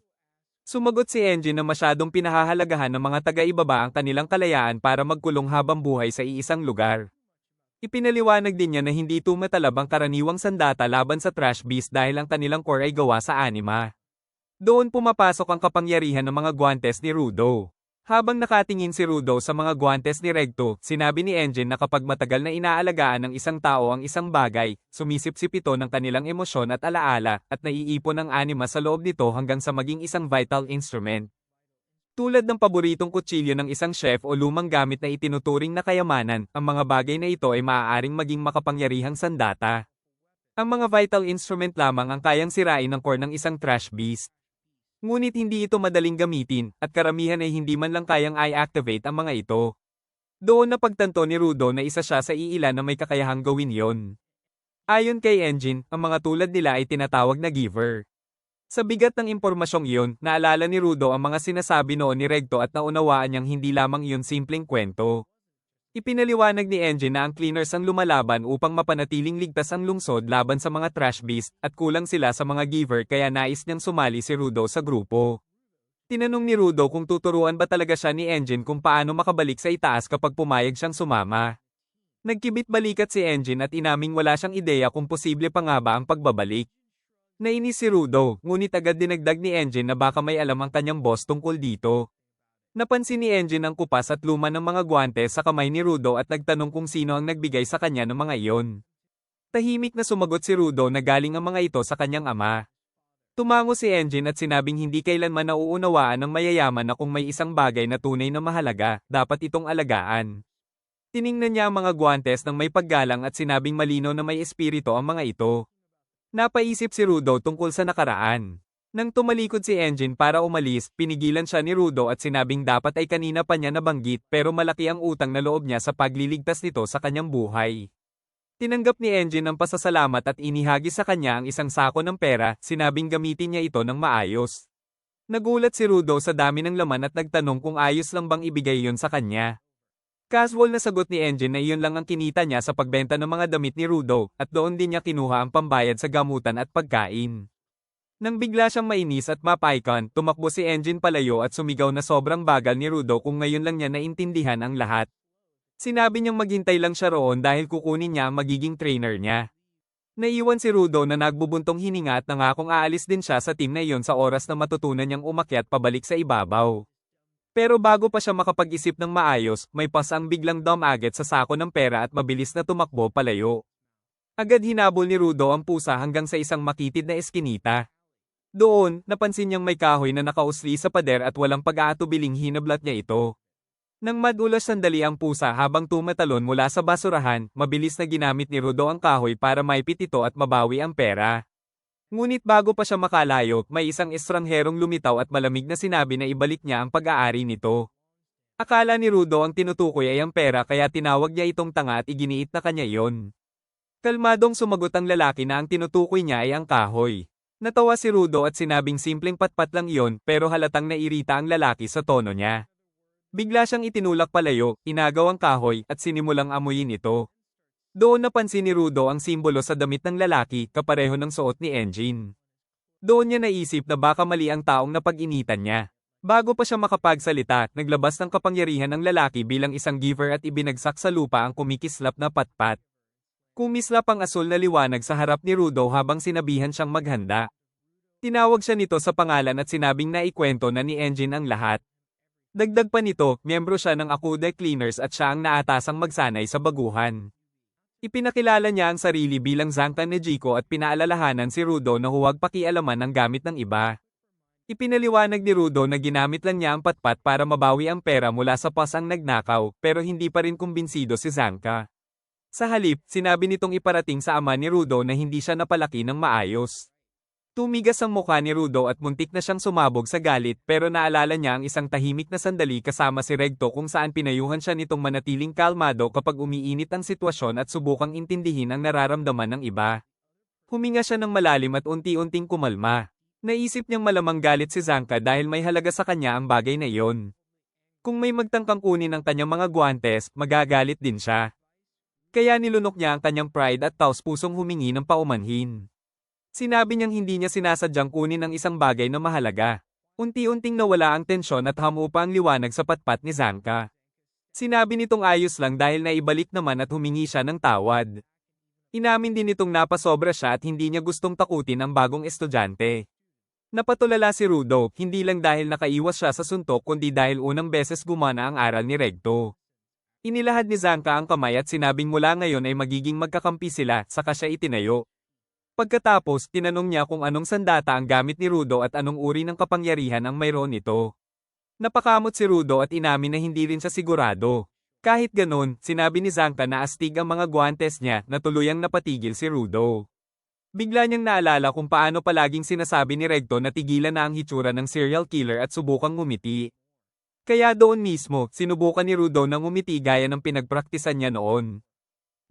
Sumagot si Engine na masyadong pinahahalagahan ng mga taga-ibaba ang kanilang kalayaan para magkulong habang buhay sa iisang lugar. Ipinaliwanag din niya na hindi tumatalab ang karaniwang sandata laban sa trash beast dahil ang kanilang core ay gawa sa anima. Doon pumapasok ang kapangyarihan ng mga guwantes ni Rudo. Habang nakatingin si Rudo sa mga guwantes ni Recto, sinabi ni Engine na kapag matagal na inaalagaan ng isang tao ang isang bagay, sumisipsip ito ng kanilang emosyon at alaala, at naiipon ang anima sa loob nito hanggang sa maging isang vital instrument. Tulad ng paboritong kutsilyo ng isang chef o lumang gamit na itinuturing na kayamanan, ang mga bagay na ito ay maaaring maging makapangyarihang sandata. Ang mga vital instrument lamang ang kayang sirain ng core ng isang trash beast. Ngunit hindi ito madaling gamitin, at karamihan ay hindi man lang kayang i-activate ang mga ito. Doon napagtanto ni Rudo na isa siya sa iilan na may kakayahang gawin yon. Ayon kay Engine, ang mga tulad nila ay tinatawag na giver. Sa bigat ng impormasyong iyon, naalala ni Rudo ang mga sinasabi noon ni Recto at naunawaan niyang hindi lamang iyon simpleng kwento. Ipinaliwanag ni Engine na ang cleaners ang lumalaban upang mapanatiling ligtas ang lungsod laban sa mga trash beast, at kulang sila sa mga giver kaya nais niyang sumali si Rudo sa grupo. Tinanong ni Rudo kung tuturuan ba talaga siya ni Engine kung paano makabalik sa itaas kapag pumayag siyang sumama. Nagkibit-balikat si Engine at inaming wala siyang ideya kung posible pa nga ba ang pagbabalik. Nainis si Rudo, ngunit agad dinagdag ni Engine na baka may alam ang kanyang boss tungkol dito. Napansin ni Engine ang kupas at luma ng mga guwantes sa kamay ni Rudo at nagtanong kung sino ang nagbigay sa kanya ng mga iyon. Tahimik na sumagot si Rudo na galing ang mga ito sa kanyang ama. Tumango si Engine at sinabing hindi kailanman nauunawaan ng mayayaman na kung may isang bagay na tunay na mahalaga, dapat itong alagaan. Tiningnan niya ang mga guwantes ng may paggalang at sinabing malino na may espiritu ang mga ito. Napaisip si Rudo tungkol sa nakaraan. Nang tumalikod si Engine para umalis, pinigilan siya ni Rudo at sinabing dapat ay kanina pa niya nabanggit pero malaki ang utang na loob niya sa pagliligtas nito sa kanyang buhay. Tinanggap ni Engine ang pasasalamat at inihagis sa kanya ang isang sako ng pera, sinabing gamitin niya ito ng maayos. Nagulat si Rudo sa dami ng laman at nagtanong kung ayos lang bang ibigay yon sa kanya. Casual na sagot ni Engine na iyon lang ang kinita niya sa pagbenta ng mga damit ni Rudo, at doon din niya kinuha ang pambayad sa gamutan at pagkain. Nang bigla siyang mainis at mapaikan, tumakbo si Engine palayo at sumigaw na sobrang bagal ni Rudo kung ngayon lang niya naintindihan ang lahat. Sinabi niyang maghintay lang siya roon dahil kukunin niya ang magiging trainer niya. Naiwan si Rudo na nagbubuntong hininga at nangakong aalis din siya sa team na iyon sa oras na matutunan niyang umakyat pabalik sa ibabaw. Pero bago pa siya makapag-isip ng maayos, may pasang biglang dumagat sa sako ng pera at mabilis na tumakbo palayo. Agad hinabol ni Rudo ang pusa hanggang sa isang makitid na eskinita. Doon, napansin niyang may kahoy na nakausli sa pader at walang pag-aatubiling hinablat niya ito. Nang madulas sandali ang pusa habang tumatalon mula sa basurahan, mabilis na ginamit ni Rudo ang kahoy para maipit ito at mabawi ang pera. Ngunit bago pa siya makalayo, may isang estrangherong lumitaw at malamig na sinabi na ibalik niya ang pag-aari nito. Akala ni Rudo ang tinutukoy ay ang pera kaya tinawag niya itong tanga at iginiit na kanya iyon. Kalmadong sumagot ang lalaki na ang tinutukoy niya ay ang kahoy. Natawa si Rudo at sinabing simpleng patpat lang iyon pero halatang nairita ang lalaki sa tono niya. Bigla siyang itinulak palayo, inagaw ang kahoy at sinimulang amuyin ito. Doon napansin ni Rudo ang simbolo sa damit ng lalaki, kapareho ng suot ni Engine. Doon niya naisip na baka mali ang taong napag-initan niya. Bago pa siya makapagsalita, naglabas ng kapangyarihan ng lalaki bilang isang giver at ibinagsak sa lupa ang kumikislap na patpat. Kumislap ang asul na liwanag sa harap ni Rudo habang sinabihan siyang maghanda. Tinawag siya nito sa pangalan at sinabing naikwento na ni Engine ang lahat. Dagdag pa nito, miyembro siya ng Akude Cleaners at siya ang naatasang magsanay sa baguhan. Ipinakilala niya ang sarili bilang Zanka Nejiko at pinaalalahanan si Rudo na huwag pakialaman ang gamit ng iba. Ipinaliwanag ni Rudo na ginamit lang niya ang patpat para mabawi ang pera mula sa pasang nagnakaw, pero hindi pa rin kumbinsido si Zanka. Sa halip, sinabi nitong iparating sa ama ni Rudo na hindi siya napalaki ng maayos. Tumigas ang mukha ni Rudo at muntik na siyang sumabog sa galit pero naalala niya ang isang tahimik na sandali kasama si Regto kung saan pinayuhan siya nitong manatiling kalmado kapag umiinit ang sitwasyon at subukang intindihin ang nararamdaman ng iba. Huminga siya ng malalim at unti-unting kumalma. Naisip niyang malamang galit si Zanka dahil may halaga sa kanya ang bagay na iyon. Kung may magtangkang kunin ang kanyang mga guwantes, magagalit din siya. Kaya nilunok niya ang kanyang pride at taos-pusong humingi ng paumanhin. Sinabi niyang hindi niya sinasadyang kunin ang isang bagay na mahalaga. Unti-unting nawala ang tensyon at humupa ang liwanag sa patpat ni Zanka. Sinabi nitong ayos lang dahil naibalik naman at humingi siya ng tawad. Inamin din nitong napasobra siya at hindi niya gustong takutin ang bagong estudyante. Napatulala si Rudo, hindi lang dahil nakaiwas siya sa suntok kundi dahil unang beses gumana ang aral ni Regto. Inilahad ni Zanka ang kamay at sinabing mula ngayon ay magiging magkakampi sila, saka siya itinayo. Pagkatapos, tinanong niya kung anong sandata ang gamit ni Rudo at anong uri ng kapangyarihan ang mayroon nito. Napakamot si Rudo at inamin na hindi rin siya sigurado. Kahit ganun, sinabi ni Zanka na astig ang mga guwantes niya na tuluyang napatigil si Rudo. Bigla niyang naalala kung paano palaging sinasabi ni Regto na tigilan na ang hitsura ng serial killer at subukang ngumiti. Kaya doon mismo, sinubukan ni Rudo na ngumiti gaya ng pinagpraktisan niya noon.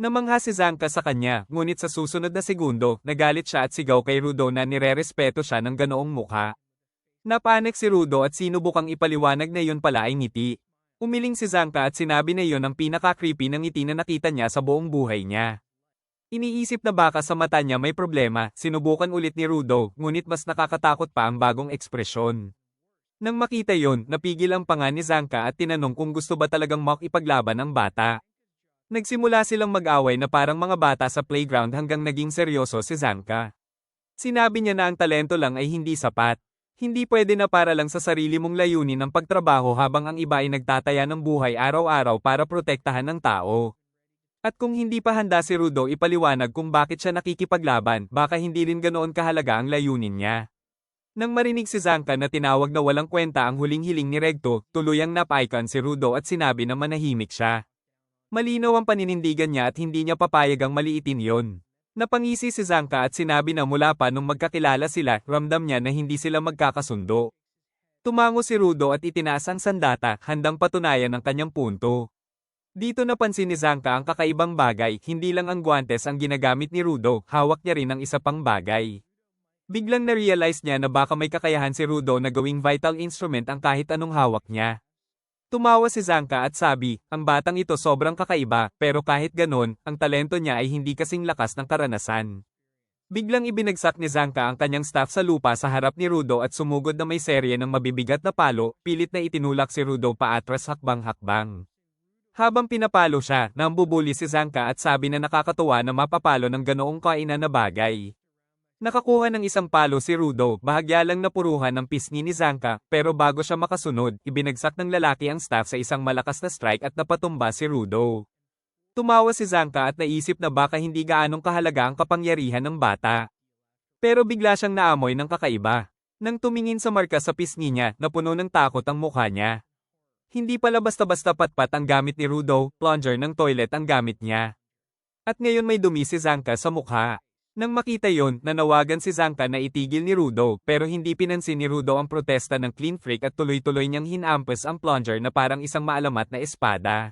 Namangha si Zanka sa kanya, ngunit sa susunod na segundo, nagalit siya at sigaw kay Rudo na nirerespeto siya ng ganoong mukha. Napanik si Rudo at sinubukang ipaliwanag na yun pala ay ngiti. Umiling si Zanka at sinabi na yun ang pinaka-creepy ng ngiti na nakita niya sa buong buhay niya. Iniisip na baka sa mata niya may problema, sinubukan ulit ni Rudo, ngunit mas nakakatakot pa ang bagong ekspresyon. Nang makita yon, napigil ang panga ni Zanka at tinanong kung gusto ba talagang makipaglaban ang bata. Nagsimula silang mag-away na parang mga bata sa playground hanggang naging seryoso si Zanka. Sinabi niya na ang talento lang ay hindi sapat. Hindi pwede na para lang sa sarili mong layunin ng pagtrabaho habang ang iba ay nagtataya ng buhay araw-araw para protektahan ng tao. At kung hindi pa handa si Rudo ipaliwanag kung bakit siya nakikipaglaban, baka hindi rin ganoon kahalaga ang layunin niya. Nang marinig si Zanka na tinawag na walang kwenta ang huling hiling ni Regto, tuluyang napaikan si Rudo at sinabi na manahimik siya. Malinaw ang paninindigan niya at hindi niya papayagang maliitin yon. Napangisi si Zanka at sinabi na mula pa nung magkakilala sila, ramdam niya na hindi sila magkakasundo. Tumango si Rudo at itinaas ang sandata, handang patunayan ang kanyang punto. Dito napansin ni Zanka ang kakaibang bagay, hindi lang ang guwantes ang ginagamit ni Rudo, hawak niya rin ang isa pang bagay. Biglang na-realize niya na baka may kakayahan si Rudo na gawing vital instrument ang kahit anong hawak niya. Tumawa si Zanka at sabi, ang batang ito sobrang kakaiba, pero kahit ganon, ang talento niya ay hindi kasing lakas ng karanasan. Biglang ibinagsak ni Zanka ang kanyang staff sa lupa sa harap ni Rudo at sumugod na may serye ng mabibigat na palo, pilit na itinulak si Rudo paatras hakbang-hakbang. Habang pinapalo siya, nambubuli si Zanka at sabi na nakakatuwa na mapapalo ng ganoong kainan na bagay. Nakakuha ng isang palo si Rudo, bahagya lang napuruhan ng pisngi ni Zanka, pero bago siya makasunod, ibinagsak ng lalaki ang staff sa isang malakas na strike at napatumba si Rudo. Tumawa si Zanka at naisip na baka hindi gaanong kahalaga ang kapangyarihan ng bata. Pero bigla siyang naamoy ng kakaiba. Nang tumingin sa marka sa pisngi niya, napuno ng takot ang mukha niya. Hindi pala basta-basta patpat ang gamit ni Rudo, plunger ng toilet ang gamit niya. At ngayon may dumi si Zanka sa mukha. Nang makita yon, nanawagan si Zanka na itigil ni Rudo, pero hindi pinansin ni Rudo ang protesta ng clean freak at tuloy-tuloy niyang hinampas ang plunger na parang isang maalamat na espada.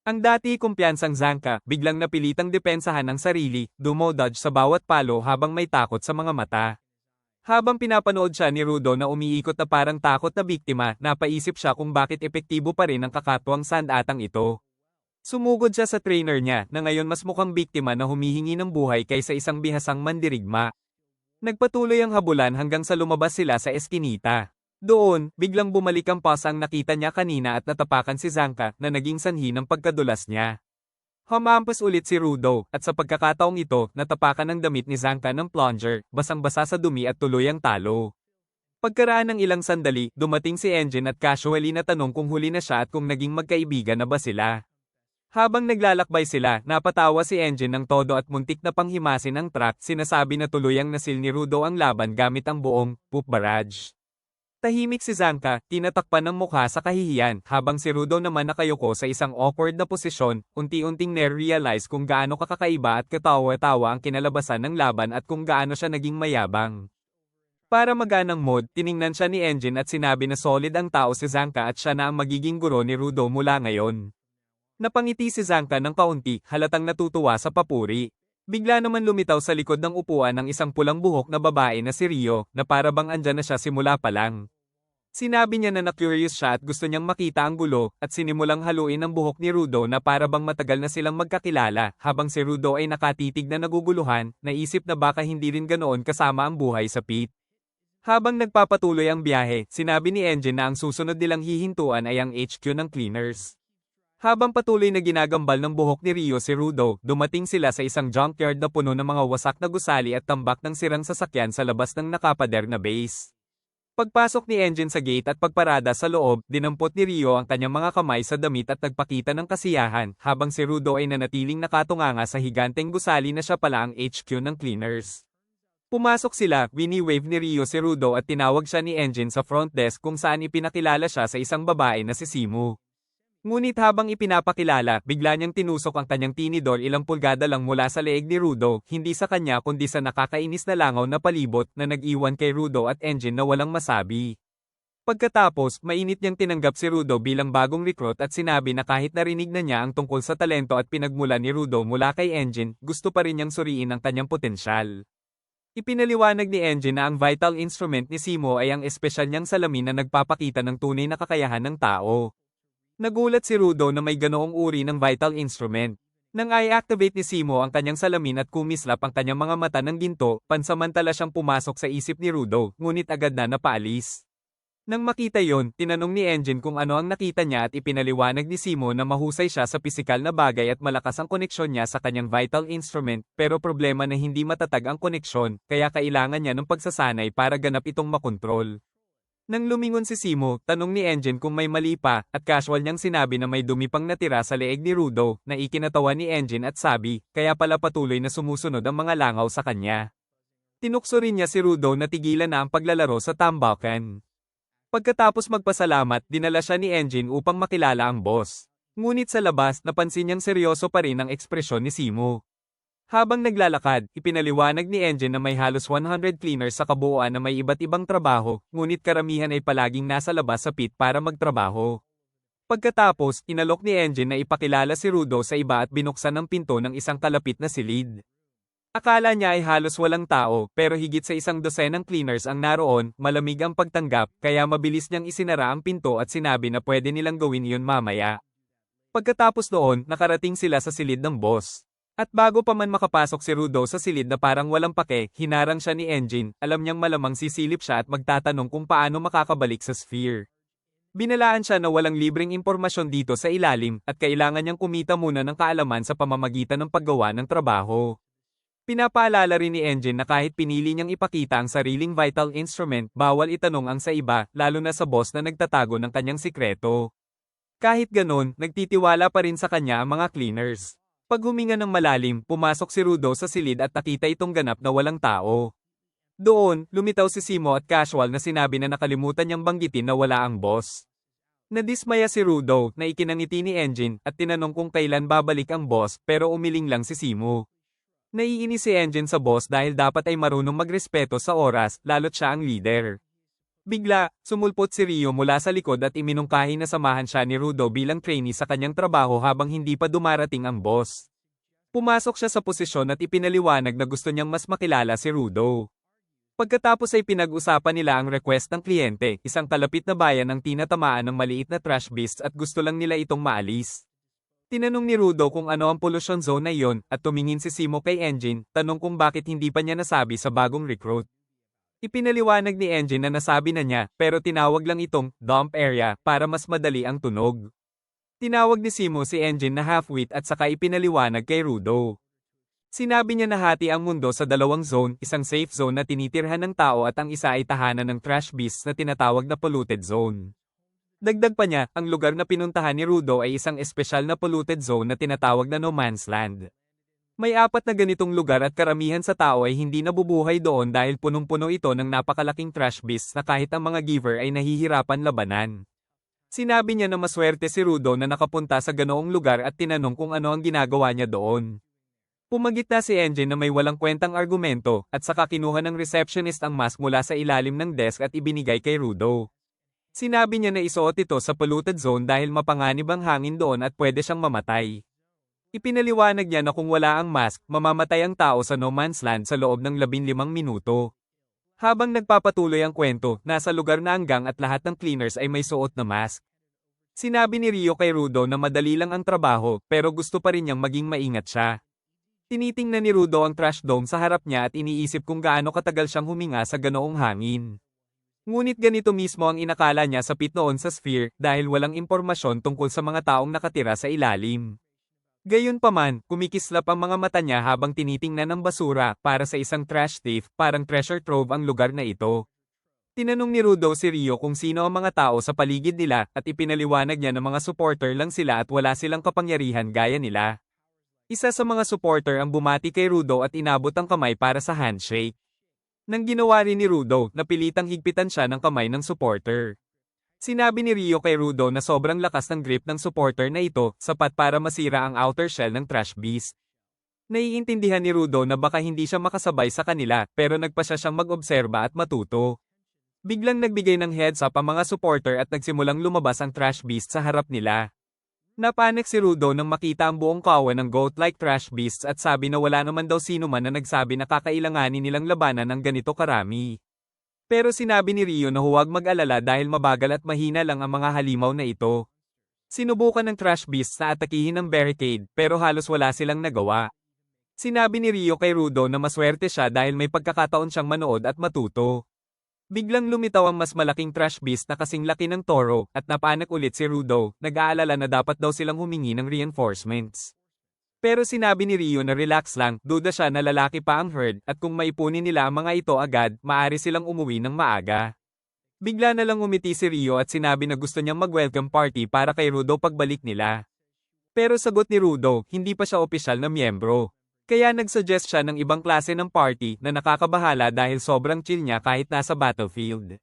Ang dati kumpiyansang Zanka, biglang napilitang depensahan ang sarili, dumododge sa bawat palo habang may takot sa mga mata. Habang pinapanood siya ni Rudo na umiikot na parang takot na biktima, napaisip siya kung bakit epektibo pa rin ang kakatwang sandatang ito. Sumugod siya sa trainer niya na ngayon mas mukhang biktima na humihingi ng buhay kaysa isang bihasang mandirigma. Nagpatuloy ang habulan hanggang sa lumabas sila sa eskinita. Doon, biglang bumalik ang pasa ang nakita niya kanina at natapakan si Zanka na naging sanhi ng pagkadulas niya. Humampas ulit si Rudo, at sa pagkakataong ito, natapakan ng damit ni Zanka ng plunger, basang-basa sa dumi at tuluyang talo. Pagkaraan ng ilang sandali, dumating si Engine at casually na tanong kung huli na siya at kung naging magkaibigan na ba sila. Habang naglalakbay sila, napatawa si Engine ng todo at muntik na panghimasin ang truck, sinasabi na tuluyang nasil ni Rudo ang laban gamit ang buong poop barrage. Tahimik si Zanka, tinatakpan ng mukha sa kahihiyan, habang si Rudo naman nakayuko sa isang awkward na posisyon, unti-unting na-realize kung gaano kakaiba at katawa-tawa ang kinalabasan ng laban at kung gaano siya naging mayabang. Para maganang mood, tiningnan siya ni Engine at sinabi na solid ang tao si Zanka at siya na ang magiging guro ni Rudo mula ngayon. Napangiti si Zanka ng kaunti, halatang natutuwa sa papuri. Bigla naman lumitaw sa likod ng upuan ng isang pulang buhok na babae na si Rio, na para bang andyan na siya simula pa lang. Sinabi niya na na-curious siya at gusto niyang makita ang gulo, at sinimulang haluin ang buhok ni Rudo na para bang matagal na silang magkakilala, habang si Rudo ay nakatitig na naguguluhan, naisip na baka hindi rin ganoon kasama ang buhay sa pit. Habang nagpapatuloy ang biyahe, sinabi ni Engine na ang susunod nilang hihintuan ay ang HQ ng cleaners. Habang patuloy na ginagambal ng buhok ni Rio si Rudo, dumating sila sa isang junkyard na puno ng mga wasak na gusali at tambak ng sirang sasakyan sa labas ng nakapader na base. Pagpasok ni Engine sa gate at pagparada sa loob, dinampot ni Rio ang kanyang mga kamay sa damit at nagpakita ng kasiyahan, habang si Rudo ay nanatiling nakatunganga sa higanteng gusali na siya pala ang HQ ng cleaners. Pumasok sila, wini-wave ni Rio si Rudo at tinawag siya ni Engine sa front desk kung saan ipinakilala siya sa isang babae na si Simu. Ngunit habang ipinapakilala, bigla niyang tinusok ang kanyang tinidor ilang pulgada lang mula sa leeg ni Rudo, hindi sa kanya kundi sa nakakainis na langaw na palibot na nag-iwan kay Rudo at Engine na walang masabi. Pagkatapos, mainit niyang tinanggap si Rudo bilang bagong recruit at sinabi na kahit narinig na niya ang tungkol sa talento at pinagmulan ni Rudo mula kay Engine, gusto pa rin niyang suriin ang kanyang potensyal. Ipinaliwanag ni Engine na ang vital instrument ni Simo ay ang espesyal niyang salamin na nagpapakita ng tunay na kakayahan ng tao. Nagulat si Rudo na may ganoong uri ng vital instrument. Nang i-activate ni Simo ang kanyang salamin at kumislap ang kanyang mga mata ng ginto, pansamantala siyang pumasok sa isip ni Rudo, ngunit agad na napaalis. Nang makita yon, tinanong ni Engine kung ano ang nakita niya at ipinaliwanag ni Simo na mahusay siya sa pisikal na bagay at malakas ang koneksyon niya sa kanyang vital instrument, pero problema na hindi matatag ang koneksyon, kaya kailangan niya ng pagsasanay para ganap itong makontrol. Nang lumingon si Simo, tanong ni Engine kung may mali pa, at casual niyang sinabi na may dumi pang natira sa leeg ni Rudo, na ikinatawa ni Engine at sabi, kaya pala patuloy na sumusunod ang mga langaw sa kanya. Tinukso rin niya si Rudo na tigilan na ang paglalaro sa tambakan. Pagkatapos magpasalamat, dinala siya ni Engine upang makilala ang boss. Ngunit sa labas, napansin niyang seryoso pa rin ang ekspresyon ni Simo. Habang naglalakad, ipinaliwanag ni Engine na may halos 100 cleaners sa kabuuan na may iba't ibang trabaho, ngunit karamihan ay palaging nasa labas sa pit para magtrabaho. Pagkatapos, inalok ni Engine na ipakilala si Rudo sa iba at binuksan ang pinto ng isang kalapit na silid. Akala niya ay halos walang tao, pero higit sa 100 cleaners ang naroon, malamig ang pagtanggap, kaya mabilis niyang isinara ang pinto at sinabi na pwede nilang gawin iyon mamaya. Pagkatapos noon, nakarating sila sa silid ng boss. At bago pa man makapasok si Rudo sa silid na parang walang pake, hinarang siya ni Engine, alam niyang malamang sisilip siya at magtatanong kung paano makakabalik sa sphere. Binalaan siya na walang libreng impormasyon dito sa ilalim, at kailangan niyang kumita muna ng kaalaman sa pamamagitan ng paggawa ng trabaho. Pinapaalala rin ni Engine na kahit pinili niyang ipakita ang sariling vital instrument, bawal itanong ang sa iba, lalo na sa boss na nagtatago ng kanyang sikreto. Kahit ganon, nagtitiwala pa rin sa kanya ang mga cleaners. Pag huminga ng malalim, pumasok si Rudo sa silid at nakita itong ganap na walang tao. Doon, lumitaw si Simo at casual na sinabi na nakalimutan niyang banggitin na wala ang boss. Nadismaya si Rudo na ikinangiti ni Engine at tinanong kung kailan babalik ang boss, pero umiling lang si Simo. Naiinis si Engine sa boss dahil dapat ay marunong magrespeto sa oras, lalo't siya ang leader. Bigla, sumulpot si Rio mula sa likod at iminungkahi na samahan siya ni Rudo bilang trainee sa kanyang trabaho habang hindi pa dumarating ang boss. Pumasok siya sa posisyon at ipinaliwanag na gusto niyang mas makilala si Rudo. Pagkatapos ay pinag-usapan nila ang request ng kliyente, isang kalapit na bayan ang tinatamaan ng maliit na trash beasts at gusto lang nila itong maalis. Tinanong ni Rudo kung ano ang pollution zone na iyon at tumingin si Simo kay Engine, tanong kung bakit hindi pa niya nasabi sa bagong recruit. Ipinaliwanag ni Engine na nasabi na niya pero tinawag lang itong dump area para mas madali ang tunog. Tinawag ni Simo si Engine na half-wit at saka ipinaliwanag kay Rudo. Sinabi niya na hati ang mundo sa dalawang zone, isang safe zone na tinitirhan ng tao at ang isa ay tahanan ng trash beasts na tinatawag na polluted zone. Dagdag pa niya, ang lugar na pinuntahan ni Rudo ay isang espesyal na polluted zone na tinatawag na no man's land. May 4 na ganitong lugar at karamihan sa tao ay hindi nabubuhay doon dahil punong-puno ito ng napakalaking trash beasts na kahit ang mga giver ay nahihirapan labanan. Sinabi niya na maswerte si Rudo na nakapunta sa ganoong lugar at tinanong kung ano ang ginagawa niya doon. Pumagit na si Engine na may walang kwentang argumento at saka kinuha ng receptionist ang mask mula sa ilalim ng desk at ibinigay kay Rudo. Sinabi niya na isuot ito sa polluted zone dahil mapanganib ang hangin doon at pwede siyang mamatay. Ipinaliwanag niya na kung wala ang mask, mamamatay ang tao sa no man's land sa loob ng 15 minuto. Habang nagpapatuloy ang kwento, nasa lugar na ang gang at lahat ng cleaners ay may suot na mask. Sinabi ni Rio kay Rudo na madali lang ang trabaho pero gusto pa rin niyang maging maingat siya. Tinitingnan ni Rudo ang trash dome sa harap niya at iniisip kung gaano katagal siyang huminga sa ganoong hangin. Ngunit ganito mismo ang inakala niya sa pit noon sa sphere dahil walang impormasyon tungkol sa mga taong nakatira sa ilalim. Gayunpaman, kumikislap ang mga mata niya habang tinitingnan ang basura para sa isang trash thief, parang treasure trove ang lugar na ito. Tinanong ni Rudo si Rio kung sino ang mga tao sa paligid nila at ipinaliwanag niya na mga supporter lang sila at wala silang kapangyarihan gaya nila. Isa sa mga supporter ang bumati kay Rudo at inabot ang kamay para sa handshake. Nang ginawa rin ni Rudo, napilitang higpitan siya ng kamay ng supporter. Sinabi ni Rio kay Rudo na sobrang lakas ng grip ng supporter na ito, sapat para masira ang outer shell ng trash beast. Naiintindihan ni Rudo na baka hindi siya makasabay sa kanila, pero nagpa siya siyang mag-obserba at matuto. Biglang nagbigay ng heads up ang mga supporter at nagsimulang lumabas ang trash beast sa harap nila. Napanik si Rudo nang makita ang buong kawan ng goat-like trash beasts at sabi na wala naman daw sino man na nagsabi na kakailanganin nilang labanan ng ganito karami. Pero sinabi ni Rio na huwag mag-alala dahil mabagal at mahina lang ang mga halimaw na ito. Sinubukan ng trash beasts na atakihin ang barricade pero halos wala silang nagawa. Sinabi ni Rio kay Rudo na maswerte siya dahil may pagkakataon siyang manood at matuto. Biglang lumitaw ang mas malaking trash beast na kasing laki ng toro at napanak ulit si Rudo, nag-aalala na dapat daw silang humingi ng reinforcements. Pero sinabi ni Rio na relax lang, duda siya na lalaki pa ang herd at kung maipunin nila ang mga ito agad, maaari silang umuwi ng maaga. Bigla na lang umiti si Rio at sinabi na gusto niyang mag-welcome party para kay Rudo pagbalik nila. Pero sagot ni Rudo, hindi pa siya opisyal na miyembro. Kaya nagsuggest siya ng ibang klase ng party na nakakabahala dahil sobrang chill niya kahit nasa battlefield.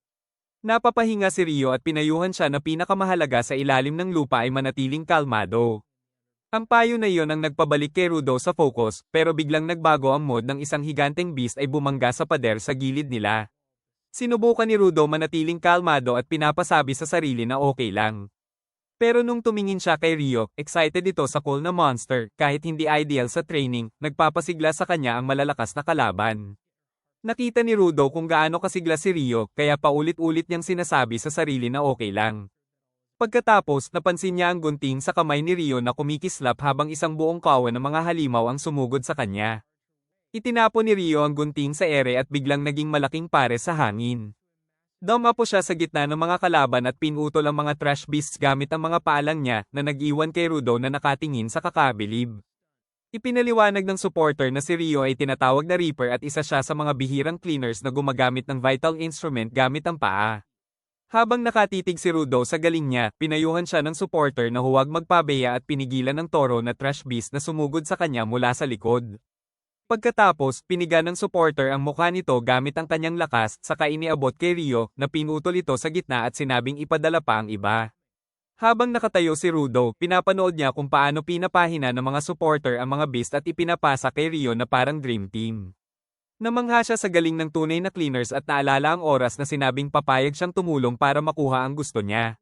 Napapahinga si Rio at pinayuhan siya na pinakamahalaga sa ilalim ng lupa ay manatiling kalmado. Ang payo na iyon ang nagpabalik kay Rudo sa focus, pero biglang nagbago ang mood ng isang higanteng beast ay bumangga sa pader sa gilid nila. Sinubukan ni Rudo manatiling kalmado at pinapasabi sa sarili na okay lang. Pero nung tumingin siya kay Rio, excited ito sa cool na monster, kahit hindi ideal sa training, nagpapasigla sa kanya ang malalakas na kalaban. Nakita ni Rudo kung gaano kasigla si Rio, kaya paulit-ulit niyang sinasabi sa sarili na okay lang. Pagkatapos, napansin niya ang gunting sa kamay ni Rio na kumikislap habang isang buong kawan ng mga halimaw ang sumugod sa kanya. Itinapon ni Rio ang gunting sa ere at biglang naging malaking pare sa hangin. Dumapo siya sa gitna ng mga kalaban at pinutol ang mga trash beasts gamit ang mga paalang niya na nag-iwan kay Rudo na nakatingin sa kakabilib. Ipinaliwanag ng supporter na si Rio ay tinatawag na Reaper at isa siya sa mga bihirang cleaners na gumagamit ng vital instrument gamit ang paa. Habang nakatitig si Rudo sa galing niya, pinayuhan siya ng supporter na huwag magpabeya at pinigilan ng toro na trash beast na sumugod sa kanya mula sa likod. Pagkatapos, piniga ng supporter ang mukha nito gamit ang kanyang lakas, saka iniabot kay Rio na pinutol ito sa gitna at sinabing ipadala pa ang iba. Habang nakatayo si Rudo, pinapanood niya kung paano pinapahina ng mga supporter ang mga beast at ipinapasa kay Rio na parang dream team. Namangha siya sa galing ng tunay na cleaners at naalala ang oras na sinabing papayag siyang tumulong para makuha ang gusto niya.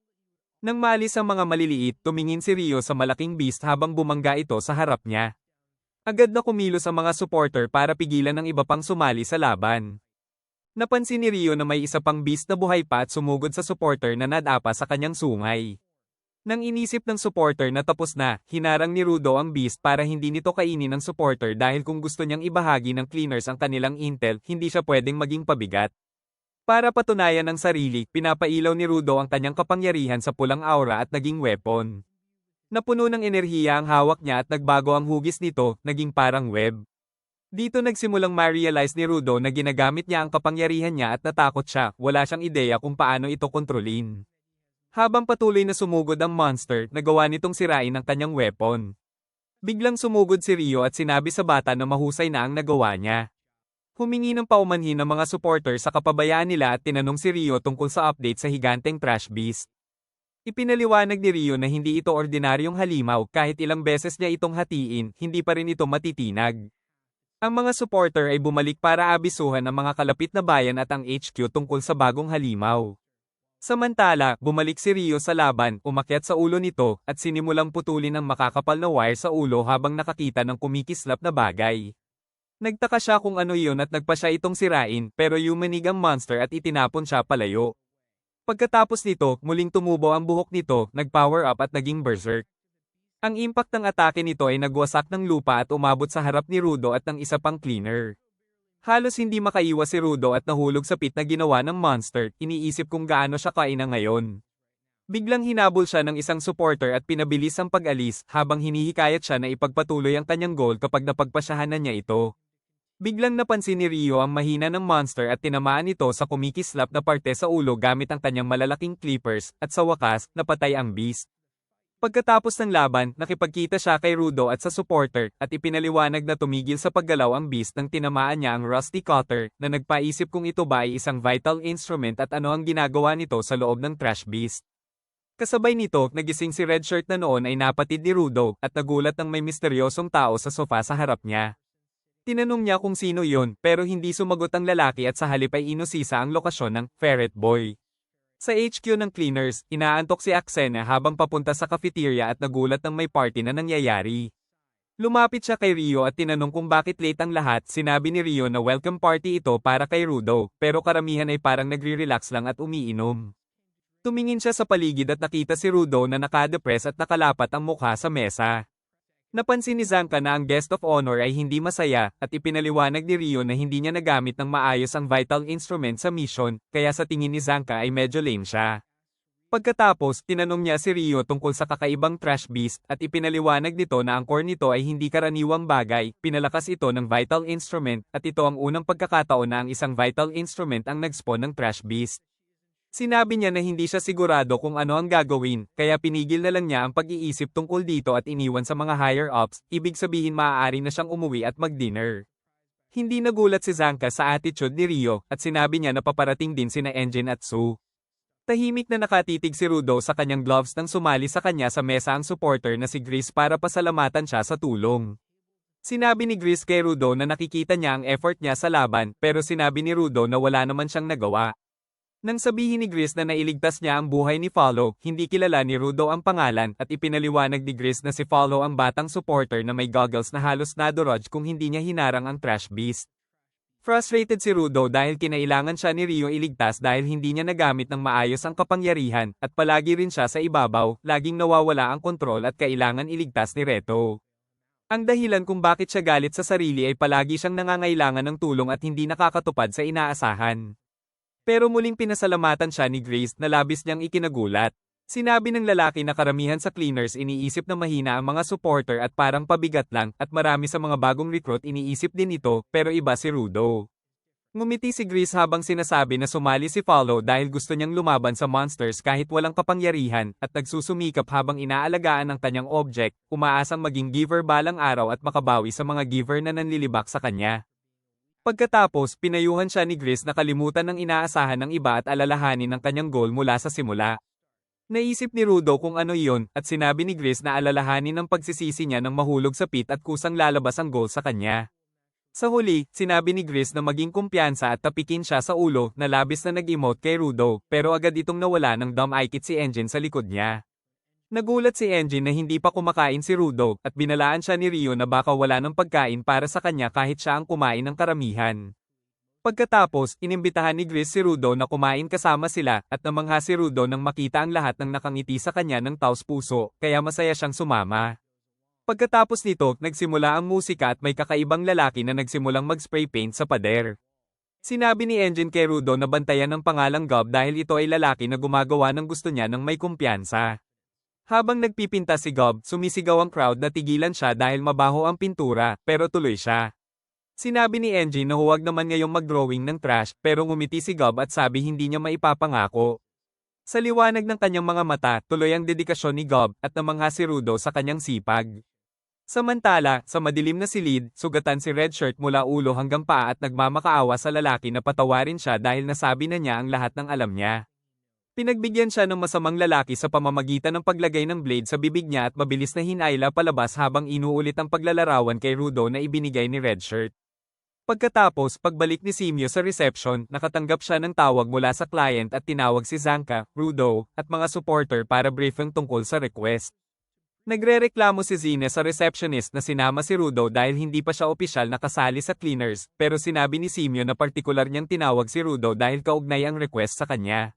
Nang maalis ang mga maliliit, tumingin si Rio sa malaking beast habang bumangga ito sa harap niya. Agad na kumilos ang mga supporter para pigilan ng iba pang sumali sa laban. Napansin ni Rio na may isa pang beast na buhay pa at sumugod sa supporter na nadapa sa kanyang sungay. Nang inisip ng supporter na tapos na, hinarang ni Rudo ang Beast para hindi nito kainin ng supporter dahil kung gusto niyang ibahagi ng cleaners ang kanilang intel, hindi siya pwedeng maging pabigat. Para patunayan ng sarili, pinapailaw ni Rudo ang kanyang kapangyarihan sa pulang aura at naging weapon. Napuno ng enerhiya ang hawak niya at nagbago ang hugis nito, naging parang web. Dito nagsimulang ma-realize ni Rudo na ginagamit niya ang kapangyarihan niya at natakot siya, wala siyang ideya kung paano ito kontrolin. Habang patuloy na sumugod ang monster, nagawa nitong sirain ang kanyang weapon. Biglang sumugod si Rio at sinabi sa bata na mahusay na ang nagawa niya. Humingi ng paumanhin ng mga supporter sa kapabayaan nila at tinanong si Rio tungkol sa update sa higanteng Trash Beast. Ipinaliwanag ni Rio na hindi ito ordinaryong halimaw, kahit ilang beses niya itong hatiin, hindi pa rin ito matitinag. Ang mga supporter ay bumalik para abisuhan ang mga kalapit na bayan at ang HQ tungkol sa bagong halimaw. Samantala, bumalik si Rio sa laban, umakyat sa ulo nito, at sinimulang putulin ang makakapal na wire sa ulo habang nakakita ng kumikislap na bagay. Nagtaka siya kung ano iyon at nagpa siya itong sirain, pero yumanig ang monster at itinapon siya palayo. Pagkatapos nito, muling tumubo ang buhok nito, nag-power up at naging berserk. Ang impact ng atake nito ay nagwasak ng lupa at umabot sa harap ni Rudo at ng isa pang cleaner. Halos hindi makaiwas si Rudo at nahulog sa pit na ginawa ng monster, iniisip kung gaano siya kaina ngayon. Biglang hinabol siya ng isang supporter at pinabilis ang pag-alis habang hinihikayat siya na ipagpatuloy ang kanyang goal kapag napagpasyahan na niya ito. Biglang napansin ni Rio ang mahina ng monster at tinamaan ito sa kumikislap na parte sa ulo gamit ang kanyang malalaking clippers, at sa wakas, napatay ang beast. Pagkatapos ng laban, nakipagkita siya kay Rudo at sa supporter, at ipinaliwanag na tumigil sa paggalaw ang beast nang tinamaan niya ang Rusty Cutter, na nagpaisip kung ito ba ay isang vital instrument at ano ang ginagawa nito sa loob ng Trash Beast. Kasabay nito, nagising si Red Shirt na noon ay napatid ni Rudo, at nagulat nang may misteryosong tao sa sofa sa harap niya. Tinanong niya kung sino yon, pero hindi sumagot ang lalaki at sa halip ay inusisa ang lokasyon ng Ferret Boy. Sa HQ ng cleaners, inaantok si Aksena habang papunta sa cafeteria at nagulat ng may party na nangyayari. Lumapit siya kay Rio at tinanong kung bakit late ang lahat. Sinabi ni Rio na welcome party ito para kay Rudo, pero karamihan ay parang nagre-relax lang at umiinom. Tumingin siya sa paligid at nakita si Rudo na nakadepress at nakalapat ang mukha sa mesa. Napansin ni Zanka na ang guest of honor ay hindi masaya, at ipinaliwanag ni Rio na hindi niya nagamit ng maayos ang vital instrument sa mission, kaya sa tingin ni Zanka ay medyo lame siya. Pagkatapos, tinanong niya si Rio tungkol sa kakaibang Trash Beast, at ipinaliwanag nito na ang core nito ay hindi karaniwang bagay, pinalakas ito ng vital instrument, at ito ang unang pagkakataon na ang isang vital instrument ang nag-spawn ng Trash Beast. Sinabi niya na hindi siya sigurado kung ano ang gagawin, kaya pinigil na lang niya ang pag-iisip tungkol dito at iniwan sa mga higher-ups, ibig sabihin maaari na siyang umuwi at mag-dinner. Hindi nagulat si Zanka sa attitude ni Rio, at sinabi niya na paparating din sina Engine at Sue. Tahimik na nakatitig si Rudo sa kanyang gloves nang sumali sa kanya sa mesa ang supporter na si Gris para pasalamatan siya sa tulong. Sinabi ni Gris kay Rudo na nakikita niya ang effort niya sa laban, pero sinabi ni Rudo na wala naman siyang nagawa. Nang sabihin ni Gris na nailigtas niya ang buhay ni Follow, hindi kilala ni Rudo ang pangalan, at ipinaliwanag ni Gris na si Follow ang batang supporter na may goggles na halos nadodge kung hindi niya hinarang ang Trash Beast. Frustrated si Rudo dahil kinailangan siya ni Rio iligtas dahil hindi niya nagamit ng maayos ang kapangyarihan, at palagi rin siya sa ibabaw, laging nawawala ang kontrol at kailangan iligtas ni Reto. Ang dahilan kung bakit siya galit sa sarili ay palagi siyang nangangailangan ng tulong at hindi nakakatupad sa inaasahan. Pero muling pinasalamatan siya ni Grace na labis niyang ikinagulat. Sinabi ng lalaki na karamihan sa cleaners iniisip na mahina ang mga supporter at parang pabigat lang, at marami sa mga bagong recruit iniisip din ito, pero iba si Rudo. Ngumiti si Grace habang sinasabi na sumali si Follow dahil gusto niyang lumaban sa monsters kahit walang kapangyarihan, at nagsusumikap habang inaalagaan ang kanyang object, umaasang maging giver balang araw at makabawi sa mga giver na nanlilibak sa kanya. Pagkatapos, pinayuhan siya ni Gris na kalimutan ng inaasahan ng iba at alalahanin ang kanyang goal mula sa simula. Naisip ni Rudo kung ano iyon, at sinabi ni Gris na alalahanin ang pagsisisi niya nang mahulog sa pit at kusang lalabas ang goal sa kanya. Sa huli, sinabi ni Gris na maging kumpiyansa at tapikin siya sa ulo, na labis na nag-emote kay Rudo, pero agad itong nawala ng dumb eye kit si Engine sa likod niya. Nagulat si Engine na hindi pa kumakain si Rudo, at binalaan siya ni Rio na baka wala ng pagkain para sa kanya kahit siya ang kumain ng karamihan. Pagkatapos, inimbitahan ni Gris si Rudo na kumain kasama sila at namangha si Rudo nang makita ang lahat ng nakangiti sa kanya ng taos-puso, kaya masaya siyang sumama. Pagkatapos nito, nagsimula ang musika at may kakaibang lalaki na nagsimulang mag-spray paint sa pader. Sinabi ni Engine kay Rudo na bantayan ng pangalang Gob dahil ito ay lalaki na gumagawa ng gusto niya ng may kumpiyansa. Habang nagpipinta si Gob, sumisigaw ang crowd na tigilan siya dahil mabaho ang pintura, pero tuloy siya. Sinabi ni Engine na huwag naman ngayong mag-drawing ng trash, pero ngumiti si Gob at sabi hindi niya maipapangako. Sa liwanag ng kanyang mga mata, tuloy ang dedikasyon ni Gob at namangha si Rudo sa kanyang sipag. Samantala, sa madilim na silid, sugatan si Red Shirt mula ulo hanggang paa at nagmamakaawa sa lalaki na patawarin siya dahil nasabi na niya ang lahat ng alam niya. Pinagbigyan siya ng masamang lalaki sa pamamagitan ng paglagay ng blade sa bibig niya at mabilis na hinayla palabas habang inuulit ang paglalarawan kay Rudo na ibinigay ni Red Shirt. Pagkatapos, pagbalik ni Simio sa reception, nakatanggap siya ng tawag mula sa client at tinawag si Zanka, Rudo, at mga supporter para briefing tungkol sa request. Nagrereklamo si Zine sa receptionist na sinama si Rudo dahil hindi pa siya opisyal na kasali sa cleaners, pero sinabi ni Simio na partikular niyang tinawag si Rudo dahil kaugnay ang request sa kanya.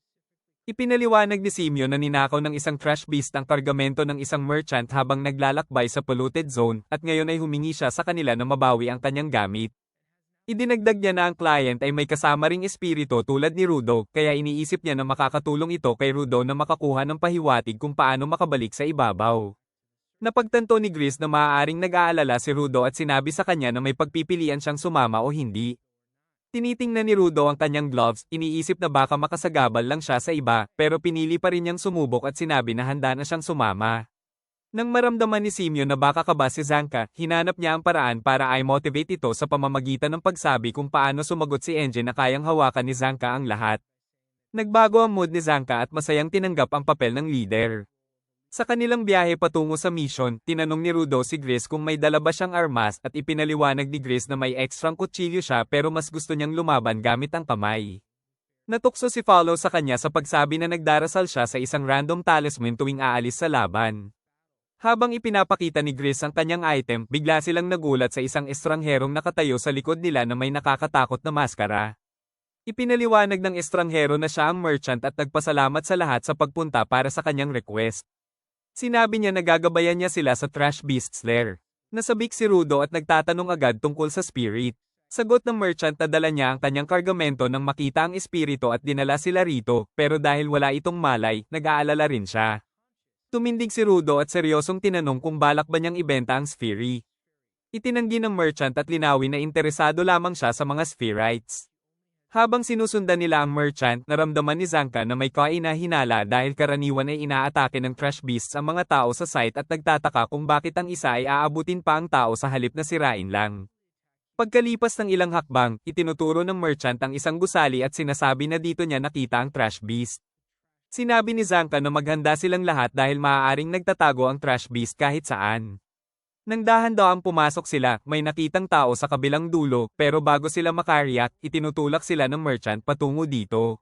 Ipinaliwanag ni Simio na ninakaw ng isang trash beast ang kargamento ng isang merchant habang naglalakbay sa polluted zone, at ngayon ay humingi siya sa kanila na mabawi ang kanyang gamit. Idinagdag niya na ang client ay may kasama ring espiritu tulad ni Rudo, kaya iniisip niya na makakatulong ito kay Rudo na makakuha ng pahiwatig kung paano makabalik sa ibabaw. Napagtanto ni Gris na maaaring nag-aalala si Rudo at sinabi sa kanya na may pagpipilian siyang sumama o hindi. Tinitingnan ni Rudo ang kanyang gloves, iniisip na baka makasagabal lang siya sa iba, pero pinili pa rin niyang sumubok at sinabi na handa na siyang sumama. Nang maramdaman ni Simio na baka kaba si Zanka, hinanap niya ang paraan para i-motivate ito sa pamamagitan ng pagsabi kung paano sumagot si Engine na kayang hawakan ni Zanka ang lahat. Nagbago ang mood ni Zanka at masayang tinanggap ang papel ng leader. Sa kanilang biyahe patungo sa mission, tinanong ni Rudo si Gris kung may dala ba siyang armas at ipinaliwanag ni Gris na may ekstrang kutsilyo siya pero mas gusto niyang lumaban gamit ang kamay. Natukso si Follow sa kanya sa pagsabi na nagdarasal siya sa isang random talisman tuwing aalis sa laban. Habang ipinapakita ni Gris ang kanyang item, bigla silang nagulat sa isang estrangherong nakatayo sa likod nila na may nakakatakot na maskara. Ipinaliwanag ng estanghero na siya ang merchant at nagpasalamat sa lahat sa pagpunta para sa kanyang request. Sinabi niya na gagabayan niya sila sa Trash Beast's lair. Nasabik si Rudo at nagtatanong agad tungkol sa spirit. Sagot ng merchant na dala niya ang kanyang kargamento nang makita ang espiritu at dinala sila rito, pero dahil wala itong malay, nag-aalala rin siya. Tumindig si Rudo at seryosong tinanong kung balak ba niyang ibenta ang Sphery. Itinanggi ng merchant at linawin na interesado lamang siya sa mga Spherites. Habang sinusundan nila ang merchant, naramdaman ni Zanka na may kainahinala dahil karaniwan ay inaatake ng trash beasts ang mga tao sa site at nagtataka kung bakit ang isa ay aabutin pa ang tao sa halip na sirain lang. Pagkalipas ng ilang hakbang, itinuturo ng merchant ang isang gusali at sinasabi na dito niya nakita ang trash beast. Sinabi ni Zanka na maghanda silang lahat dahil maaaring nagtatago ang trash beast kahit saan. Nang dahan-dahang pumasok sila, may nakitang tao sa kabilang dulo, pero bago sila makariyak, itinutulak sila ng merchant patungo dito.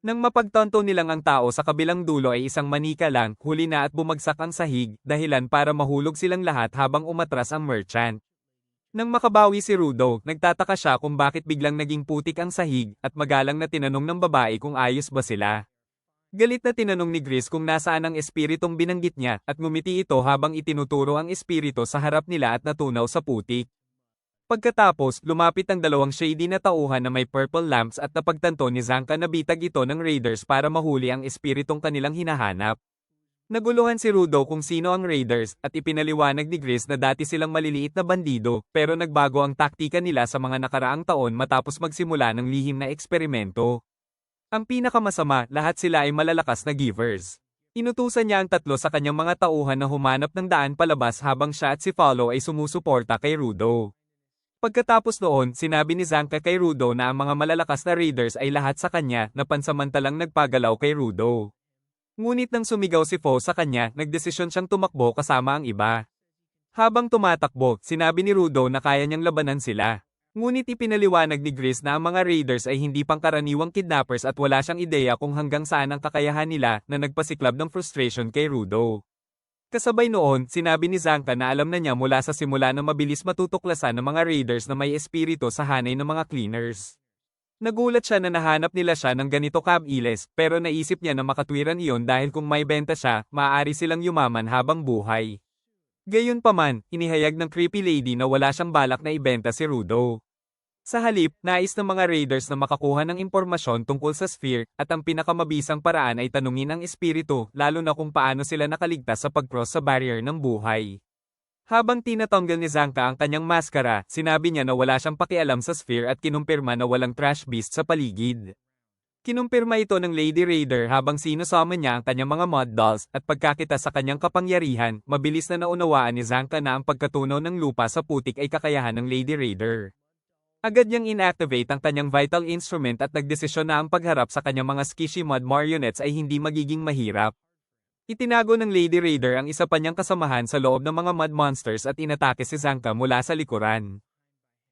Nang mapagtanto nilang ang tao sa kabilang dulo ay isang manika lang, huli na at bumagsak ang sahig, dahilan para mahulog silang lahat habang umatras ang merchant. Nang makabawi si Rudo, nagtataka siya kung bakit biglang naging putik ang sahig, at magalang na tinanong ng babae kung ayos ba sila. Galit na tinanong ni Gris kung nasaan ang espiritong binanggit niya, at ngumiti ito habang itinuturo ang espirito sa harap nila at natunaw sa putik. Pagkatapos, lumapit ang dalawang shady na tauhan na may purple lamps at napagtanto ni Zanka na bitag ito ng raiders para mahuli ang espiritong kanilang hinahanap. Naguluhan si Rudo kung sino ang raiders, at ipinaliwanag ni Gris na dati silang maliliit na bandido, pero nagbago ang taktika nila sa mga nakaraang taon matapos magsimula ng lihim na eksperimento. Ang pinakamasama, lahat sila ay malalakas na givers. Inutusan niya ang tatlo sa kanyang mga tauhan na humanap ng daan palabas habang siya at si Follow ay sumusuporta kay Rudo. Pagkatapos noon, sinabi ni Zanka kay Rudo na ang mga malalakas na raiders ay lahat sa kanya na pansamantalang nagpagalaw kay Rudo. Ngunit nang sumigaw si Fo sa kanya, nagdesisyon siyang tumakbo kasama ang iba. Habang tumatakbo, sinabi ni Rudo na kaya niyang labanan sila. Ngunit ipinaliwanag ni Gris na ang mga raiders ay hindi pangkaraniwang kidnappers at wala siyang ideya kung hanggang saan ang kakayahan nila na nagpasiklab ng frustration kay Rudo. Kasabay noon, sinabi ni Zanka na alam na niya mula sa simula na mabilis matutuklasan ng mga raiders na may espiritu sa hanay ng mga cleaners. Nagulat siya na nahanap nila siya ng ganito kabilis, pero naisip niya na makatwiran iyon dahil kung may benta siya, maaari silang yumaman habang buhay. Gayunpaman, inihayag ng creepy lady na wala siyang balak na ibenta si Rudo. Sa halip, nais ng mga raiders na makakuha ng impormasyon tungkol sa sphere, at ang pinakamabisang paraan ay tanungin ang espiritu, lalo na kung paano sila nakaligtas sa pag-cross sa barrier ng buhay. Habang tinatanggal ni Zanka ang kanyang maskara, sinabi niya na wala siyang pakialam sa sphere at kinumpirma na walang trash beast sa paligid. Kinumpirma ito ng Lady Raider habang sinusummon niya ang kanyang mga mud dolls at pagkakita sa kanyang kapangyarihan, mabilis na naunawaan ni Zanka na ang pagkatunaw ng lupa sa putik ay kakayahan ng Lady Raider. Agad niyang inactivate ang kanyang vital instrument at nagdesisyon na ang pagharap sa kanyang mga squishy mud marionettes ay hindi magiging mahirap. Itinago ng Lady Raider ang isa pa niyang kasamahan sa loob ng mga mud monsters at inatake si Zanka mula sa likuran.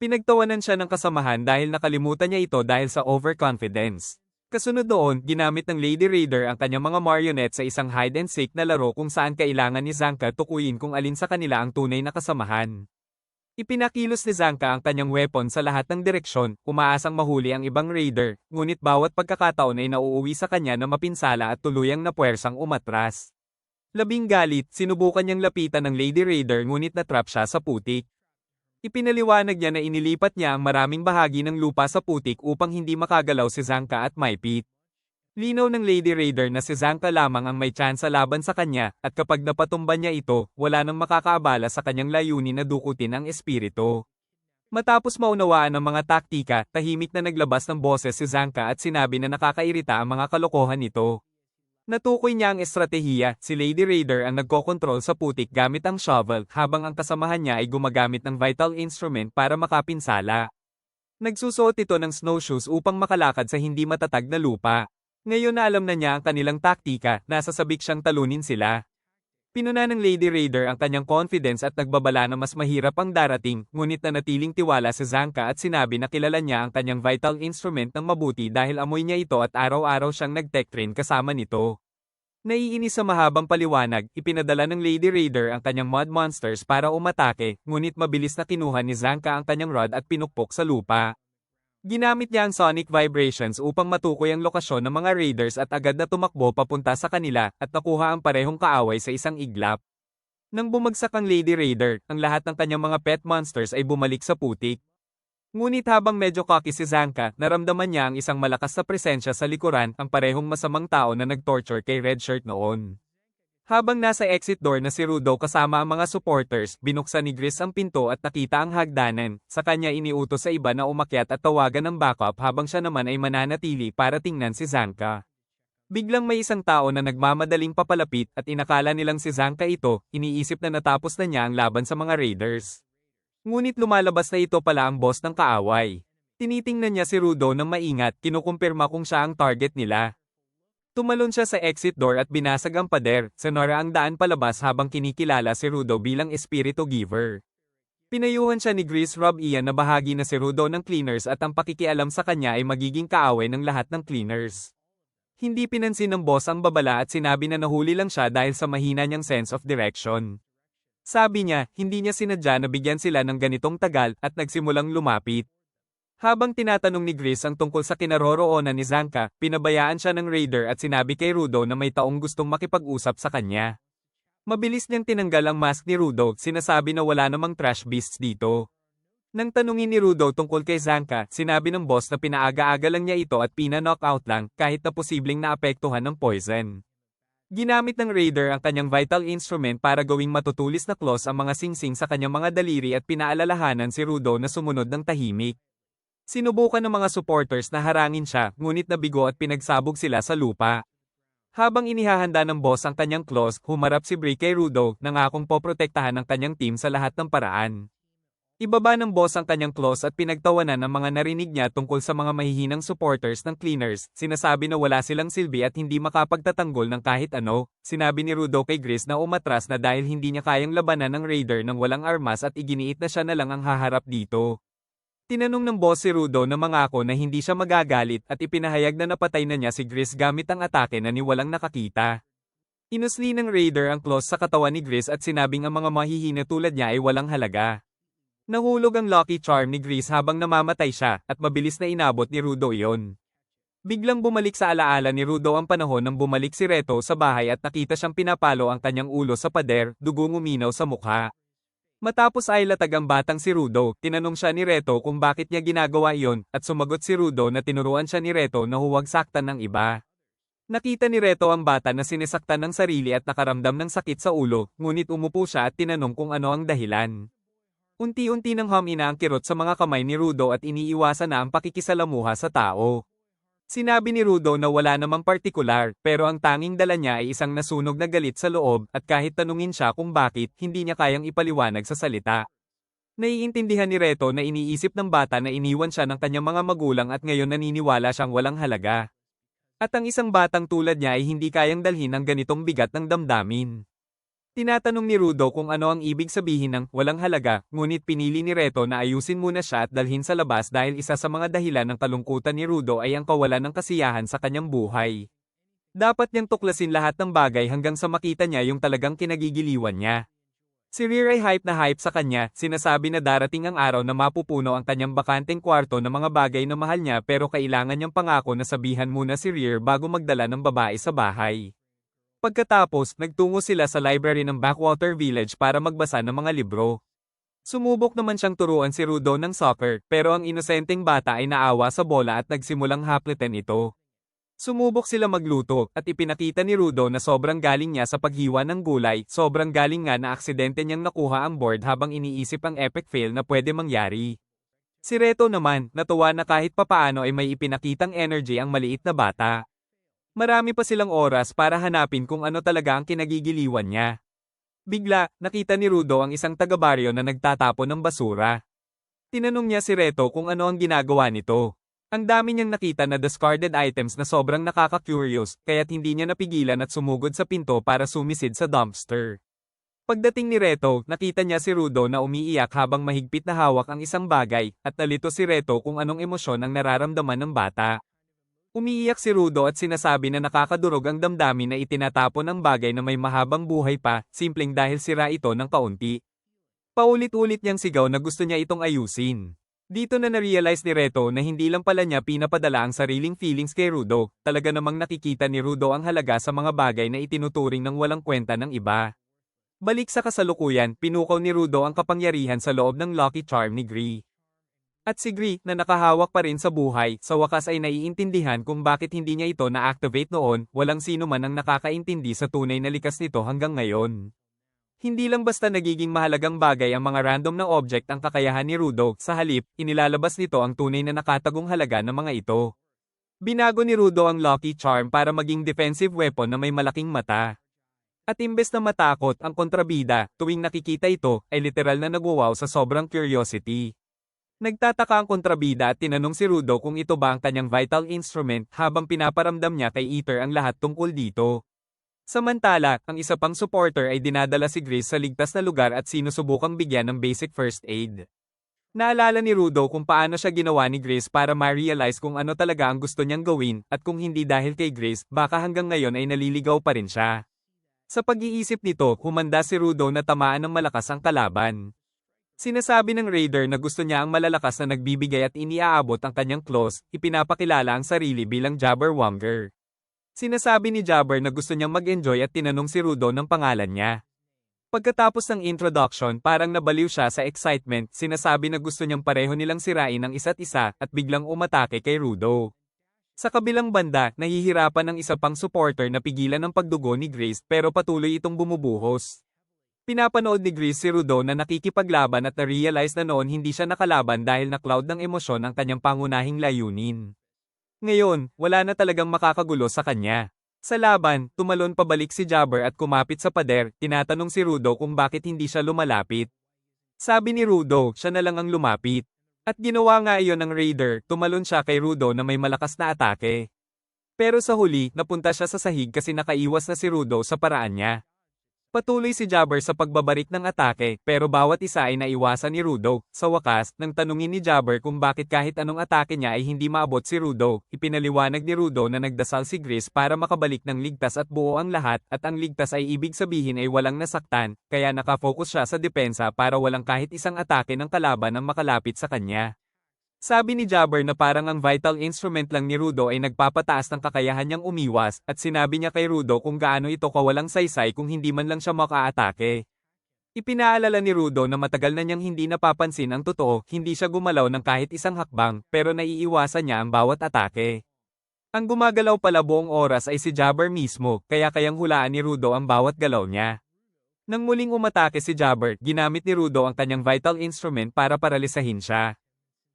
Pinagtawanan siya ng kasamahan dahil nakalimutan niya ito dahil sa overconfidence. Kasunod doon, ginamit ng Lady Raider ang kanyang mga marionettes sa isang hide and seek na laro kung saan kailangan ni Zanka tukuyin kung alin sa kanila ang tunay na kasamahan. Ipinakilos ni Zanka ang kanyang weapon sa lahat ng direksyon, umaasang mahuli ang ibang raider, ngunit bawat pagkakataon ay nauuwi sa kanya na mapinsala at tuluyang napuwersang umatras. Labing galit, sinubukan niyang lapitan ng Lady Raider ngunit natrap siya sa putik. Ipinaliwanag niya na inilipat niya ang maraming bahagi ng lupa sa putik upang hindi makagalaw si Zanka at Maipit. Linaw ng Lady Raider na si Zanka lamang ang may tsansa laban sa kanya, at kapag napatumba niya ito, wala nang makakaabala sa kanyang layunin na dukutin ang espiritu. Matapos maunawaan ang mga taktika, tahimik na naglabas ng boses si Zanka at sinabi na nakakairita ang mga kalokohan nito. Natukoy niya ang estratehiya, si Lady Raider ang nagkokontrol sa putik gamit ang shovel, habang ang kasamahan niya ay gumagamit ng vital instrument para makapinsala. Nagsusuot ito ng snowshoes upang makalakad sa hindi matatag na lupa. Ngayon na alam na niya ang kanilang taktika, nasa sabik siyang talunin sila. Pinuna ng Lady Raider ang kanyang confidence at nagbabala na mas mahirap ang darating, ngunit nanatiling tiwala si Zanka at sinabi na kilala niya ang kanyang vital instrument ng mabuti dahil amoy niya ito at araw-araw siyang nag-tech train kasama nito. Naiinis sa mahabang paliwanag, ipinadala ng Lady Raider ang kanyang mud monsters para umatake, ngunit mabilis na kinuha ni Zanka ang kanyang rod at pinukpok sa lupa. Ginamit niya ang sonic vibrations upang matukoy ang lokasyon ng mga raiders at agad na tumakbo papunta sa kanila at nakuha ang parehong kaaway sa isang iglap. Nang bumagsak ang Lady Raider, ang lahat ng kanyang mga pet monsters ay bumalik sa putik. Ngunit habang medyo cocky si Zanka, naramdaman niya ang isang malakas na presensya sa likuran, ang parehong masamang tao na nag-torture kay Red Shirt noon. Habang nasa exit door na si Rudo kasama ang mga supporters, binuksan ni Gris ang pinto at nakita ang hagdanan. Sa kanya iniutos sa iba na umakyat at tawagan ng backup habang siya naman ay mananatili para tingnan si Zanka. Biglang may isang tao na nagmamadaling papalapit at inakala nilang si Zanka ito, iniisip na natapos na niya ang laban sa mga raiders. Ngunit lumalabas na ito pala ang boss ng kaaway. Tinitingnan niya si Rudo ng maingat, kinukumpirma kung siya ang target nila. Tumalon siya sa exit door at binasag ang pader, sinara ang daan palabas habang kinikilala si Rudo bilang espiritu giver. Pinayuhan siya ni Gris Rob Ian na bahagi na si Rudo ng cleaners at ang pakikialam sa kanya ay magiging kaaway ng lahat ng cleaners. Hindi pinansin ng boss ang babala at sinabi na nahuli lang siya dahil sa mahina niyang sense of direction. Sabi niya, hindi niya sinadya na bigyan sila ng ganitong tagal at nagsimulang lumapit. Habang tinatanong ni Gris ang tungkol sa kinaroroonan ni Zanka, pinabayaan siya ng raider at sinabi kay Rudo na may taong gustong makipag-usap sa kanya. Mabilis niyang tinanggal ang mask ni Rudo, sinasabi na wala namang trash beasts dito. Nang tanungin ni Rudo tungkol kay Zanka, sinabi ng boss na pinaaga-aga lang niya ito at pina-knockout lang kahit na posibleng naapektuhan ng poison. Ginamit ng raider ang kanyang vital instrument para gawing matutulis na claws ang mga singsing sa kanyang mga daliri at pinaalalahanan si Rudo na sumunod ng tahimik. Sinubukan ng mga supporters na harangin siya, ngunit nabigo at pinagsabog sila sa lupa. Habang inihahanda ng boss ang kanyang claws, humarap si Brie kay Rudo, nangakong poprotektahan ang kanyang team sa lahat ng paraan. Ibaba ng boss ang kanyang claws at pinagtawanan ang mga narinig niya tungkol sa mga mahihinang supporters ng cleaners, sinasabi na wala silang silbi at hindi makapagtatanggol ng kahit ano. Sinabi ni Rudo kay Gris na umatras na dahil hindi niya kayang labanan ng raider ng walang armas at iginiit na siya na lang ang haharap dito. Tinanong ng boss si Rudo na mangako na hindi siya magagalit at ipinahayag na napatay na niya si Gris gamit ang atake na ni walang nakakita. Inusli ng raider ang claws sa katawan ni Gris at sinabing ang mga mahihina tulad niya ay walang halaga. Nahulog ang Lucky Charm ni Grease habang namamatay siya, at mabilis na inabot ni Rudo iyon. Biglang bumalik sa alaala ni Rudo ang panahon nang bumalik si Reto sa bahay at nakita siyang pinapalo ang kanyang ulo sa pader, dugo nguminaw sa mukha. Matapos ay latag ang batang si Rudo, tinanong siya ni Reto kung bakit niya ginagawa iyon, at sumagot si Rudo na tinuruan siya ni Reto na huwag saktan ng iba. Nakita ni Reto ang bata na sinisaktan ng sarili at nakaramdam ng sakit sa ulo, ngunit umupo siya at tinanong kung ano ang dahilan. Unti-unti nang humina ang kirot sa mga kamay ni Rudo at iniiwasan na ang pakikisalamuha sa tao. Sinabi ni Rudo na wala namang partikular, pero ang tanging dala niya ay isang nasunog na galit sa loob at kahit tanungin siya kung bakit, hindi niya kayang ipaliwanag sa salita. Naiintindihan ni Reto na iniisip ng bata na iniwan siya ng kanyang mga magulang at ngayon naniniwala siyang walang halaga. At ang isang batang tulad niya ay hindi kayang dalhin ang ganitong bigat ng damdamin. Tinatanong ni Rudo kung ano ang ibig sabihin ng walang halaga, ngunit pinili ni Reto na ayusin muna siya at dalhin sa labas dahil isa sa mga dahilan ng kalungkutan ni Rudo ay ang kawalan ng kasiyahan sa kanyang buhay. Dapat niyang tuklasin lahat ng bagay hanggang sa makita niya yung talagang kinagigiliwan niya. Si Rear ay hype sa kanya, sinasabi na darating ang araw na mapupuno ang kanyang bakanteng kwarto ng mga bagay na mahal niya pero kailangan niyang pangako na sabihan muna si Rear bago magdala ng babae sa bahay. Pagkatapos, nagtungo sila sa library ng Backwater Village para magbasa ng mga libro. Sumubok naman siyang turuan si Rudo ng soccer, pero ang inosenteng bata ay naawa sa bola at nagsimulang haplitin ito. Sumubok sila magluto, at ipinakita ni Rudo na sobrang galing niya sa paghiwa ng gulay, sobrang galing nga na aksidente niyang nakuha ang board habang iniisip ang epic fail na pwede mangyari. Si Reto naman, natuwa na kahit papaano ay may ipinakitang energy ang maliit na bata. Marami pa silang oras para hanapin kung ano talaga ang kinagigiliwan niya. Bigla, nakita ni Rudo ang isang taga-baryo na nagtatapon ng basura. Tinanong niya si Reto kung ano ang ginagawa nito. Ang dami niyang nakita na discarded items na sobrang nakaka-curious, kaya't hindi niya napigilan at sumugod sa pinto para sumisid sa dumpster. Pagdating ni Reto, nakita niya si Rudo na umiiyak habang mahigpit na hawak ang isang bagay, at nalito si Reto kung anong emosyon ang nararamdaman ng bata. Umiiyak si Rudo at sinasabi na nakakadurog ang damdamin na itinatapon ang bagay na may mahabang buhay pa, simpleng dahil sira ito ng kaunti. Paulit-ulit niyang sigaw na gusto niya itong ayusin. Dito na na-realize ni Reto na hindi lang pala niya pinapadala ang sariling feelings kay Rudo, talaga namang nakikita ni Rudo ang halaga sa mga bagay na itinuturing ng walang kwenta ng iba. Balik sa kasalukuyan, pinukaw ni Rudo ang kapangyarihan sa loob ng Lucky Charm ni Gree. At si Gree, na nakahawak pa rin sa buhay, sa wakas ay naiintindihan kung bakit hindi niya ito na-activate noon, walang sino man ang nakakaintindi sa tunay na likas nito hanggang ngayon. Hindi lang basta nagiging mahalagang bagay ang mga random na object ang kakayahan ni Rudo, sa halip, inilalabas nito ang tunay na nakatagong halaga ng mga ito. Binago ni Rudo ang Lucky Charm para maging defensive weapon na may malaking mata. At imbes na matakot ang kontrabida, tuwing nakikita ito, ay literal na nagwawaw sa sobrang curiosity. Nagtataka ang kontrabida at tinanong si Rudo kung ito ba ang kanyang vital instrument habang pinaparamdam niya kay Ether ang lahat tungkol dito. Samantala, ang isa pang supporter ay dinadala si Grease sa ligtas na lugar at sinusubukang bigyan ng basic first aid. Naalala ni Rudo kung paano siya ginawa ni Grease para ma-realize kung ano talaga ang gusto niyang gawin at kung hindi dahil kay Grease, baka hanggang ngayon ay naliligaw pa rin siya. Sa pag-iisip nito, humanda si Rudo na tamaan ng malakas ang kalaban. Sinasabi ng Raider na gusto niya ang malalakas na nagbibigay at iniaabot ang kanyang claws, ipinapakilala ang sarili bilang Jabberwonger. Sinasabi ni Jabber na gusto niyang mag-enjoy at tinanong si Rudo ng pangalan niya. Pagkatapos ng introduction, parang nabaliw siya sa excitement, sinasabi na gusto niyang pareho nilang sirain ang isa't isa at biglang umatake kay Rudo. Sa kabilang banda, nahihirapan ng isa pang supporter na pigilan ang pagdugo ni Grace pero patuloy itong bumubuhos. Pinapanood ni Grease si Rudo na nakikipaglaban at na-realize na noon hindi siya nakalaban dahil na-cloud ng emosyon ang kanyang pangunahing layunin. Ngayon, wala na talagang makakagulo sa kanya. Sa laban, tumalon pabalik si Jabber at kumapit sa pader, tinatanong si Rudo kung bakit hindi siya lumalapit. Sabi ni Rudo, siya na lang ang lumapit. At ginawa nga iyon ng Raider, tumalon siya kay Rudo na may malakas na atake. Pero sa huli, napunta siya sa sahig kasi nakaiwas na si Rudo sa paraan niya. Patuloy si Jabber sa pagbabarik ng atake, pero bawat isa ay naiwasan ni Rudo. Sa wakas, nang tanungin ni Jabber kung bakit kahit anong atake niya ay hindi maabot si Rudo, ipinaliwanag ni Rudo na nagdasal si Gris para makabalik ng ligtas at buo ang lahat, at ang ligtas ay ibig sabihin ay walang nasaktan, kaya nakafocus siya sa depensa para walang kahit isang atake ng kalaban ang makalapit sa kanya. Sabi ni Jabber na parang ang vital instrument lang ni Rudo ay nagpapataas ng kakayahan niyang umiwas, at sinabi niya kay Rudo kung gaano ito kawalang saysay kung hindi man lang siya makaatake. Ipinaalala ni Rudo na matagal na niyang hindi napapansin ang totoo, hindi siya gumalaw ng kahit isang hakbang, pero naiiwasan niya ang bawat atake. Ang gumagalaw pala buong oras ay si Jabber mismo, kaya kayang hulaan ni Rudo ang bawat galaw niya. Nang muling umatake si Jabber, ginamit ni Rudo ang kanyang vital instrument para paralisahin siya.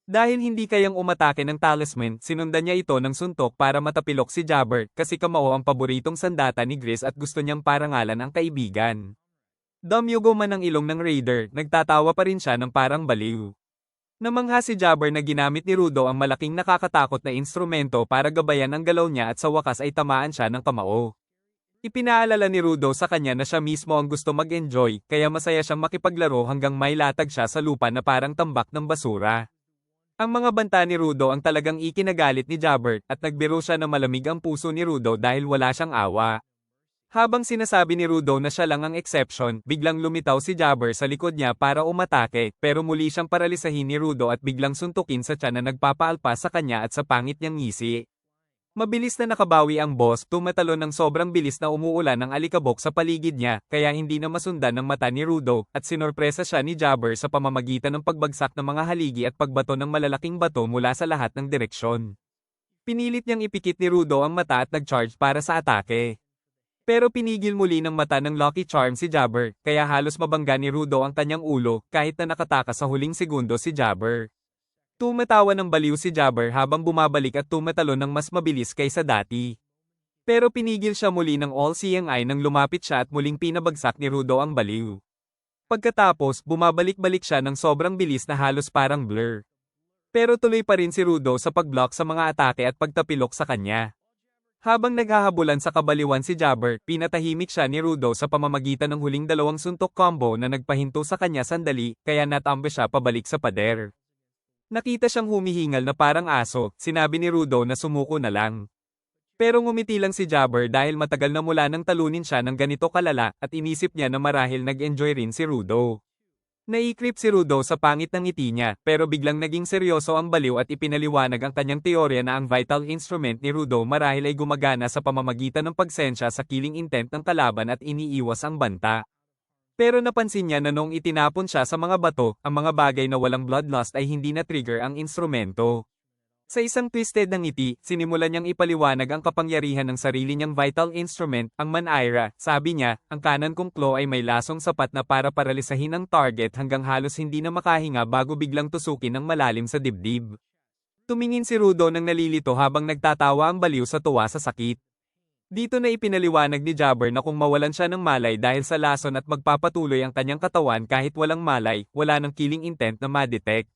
Dahil hindi kayang umatake ng talisman, sinundan niya ito ng suntok para matapilok si Jabber, kasi kamao ang paboritong sandata ni Gris at gusto niyang parangalan ang kaibigan. Dumyugo man ang ilong ng Raider, nagtatawa pa rin siya ng parang baliw. Namangha si Jabber na ginamit ni Rudo ang malaking nakakatakot na instrumento para gabayan ang galaw niya at sa wakas ay tamaan siya ng kamao. Ipinaalala ni Rudo sa kanya na siya mismo ang gusto mag-enjoy, kaya masaya siyang makipaglaro hanggang may latag siya sa lupa na parang tambak ng basura. Ang mga banta ni Rudo ang talagang ikinagalit ni Jabber, at nagbiro siya na malamig ang puso ni Rudo dahil wala siyang awa. Habang sinasabi ni Rudo na siya lang ang exception, biglang lumitaw si Jabber sa likod niya para umatake, pero muli siyang paralisahin ni Rudo at biglang suntukin sa tiyan na nagpapaalpas sa kanya at sa pangit niyang ngisi. Mabilis na nakabawi ang boss, tumatalon ng sobrang bilis na umuulan ng alikabok sa paligid niya, kaya hindi na masundan ng mata ni Rudo, at sinorpresa siya ni Jabber sa pamamagitan ng pagbagsak ng mga haligi at pagbato ng malalaking bato mula sa lahat ng direksyon. Pinilit niyang ipikit ni Rudo ang mata at nag-charge para sa atake. Pero pinigil muli ng mata ng Lucky Charm si Jabber, kaya halos mabangga ni Rudo ang kanyang ulo, kahit na nakatakas sa huling segundo si Jabber. Tumatawa ng baliw si Jabber habang bumabalik at tumatalon ng mas mabilis kaysa dati. Pero pinigil siya muli ng all-seeing eye nang lumapit siya at muling pinabagsak ni Rudo ang baliw. Pagkatapos, bumabalik-balik siya ng sobrang bilis na halos parang blur. Pero tuloy pa rin si Rudo sa pag-block sa mga atake at pagtapilok sa kanya. Habang naghahabulan sa kabaliwan si Jabber, pinatahimik siya ni Rudo sa pamamagitan ng huling dalawang suntok combo na nagpahinto sa kanya sandali, kaya natambe siya pabalik sa pader. Nakita siyang humihingal na parang aso, sinabi ni Rudo na sumuko na lang. Pero ngumiti lang si Jabber dahil matagal na mula nang talunin siya ng ganito kalala, at inisip niya na marahil nag-enjoy rin si Rudo. Naikrip si Rudo sa pangit ng ngiti niya, pero biglang naging seryoso ang baliw at ipinaliwanag ang kanyang teorya na ang vital instrument ni Rudo marahil ay gumagana sa pamamagitan ng pagsensya sa killing intent ng kalaban at iniiwas ang banta. Pero napansin niya na noong itinapon siya sa mga bato, ang mga bagay na walang bloodlust ay hindi na-trigger ang instrumento. Sa isang twisted ng ngiti, sinimulan niyang ipaliwanag ang kapangyarihan ng sarili niyang vital instrument, ang Manaira. Sabi niya, ang kanan kong claw ay may lasong sapat na para paralisahin ang target hanggang halos hindi na makahinga bago biglang tusukin ng malalim sa dibdib. Tumingin si Rudo nang nalilito habang nagtatawa ang baliw sa tuwa sa sakit. Dito na ipinaliwanag ni Jabber na kung mawalan siya ng malay dahil sa lason at magpapatuloy ang kanyang katawan kahit walang malay, wala ng killing intent na ma-detect.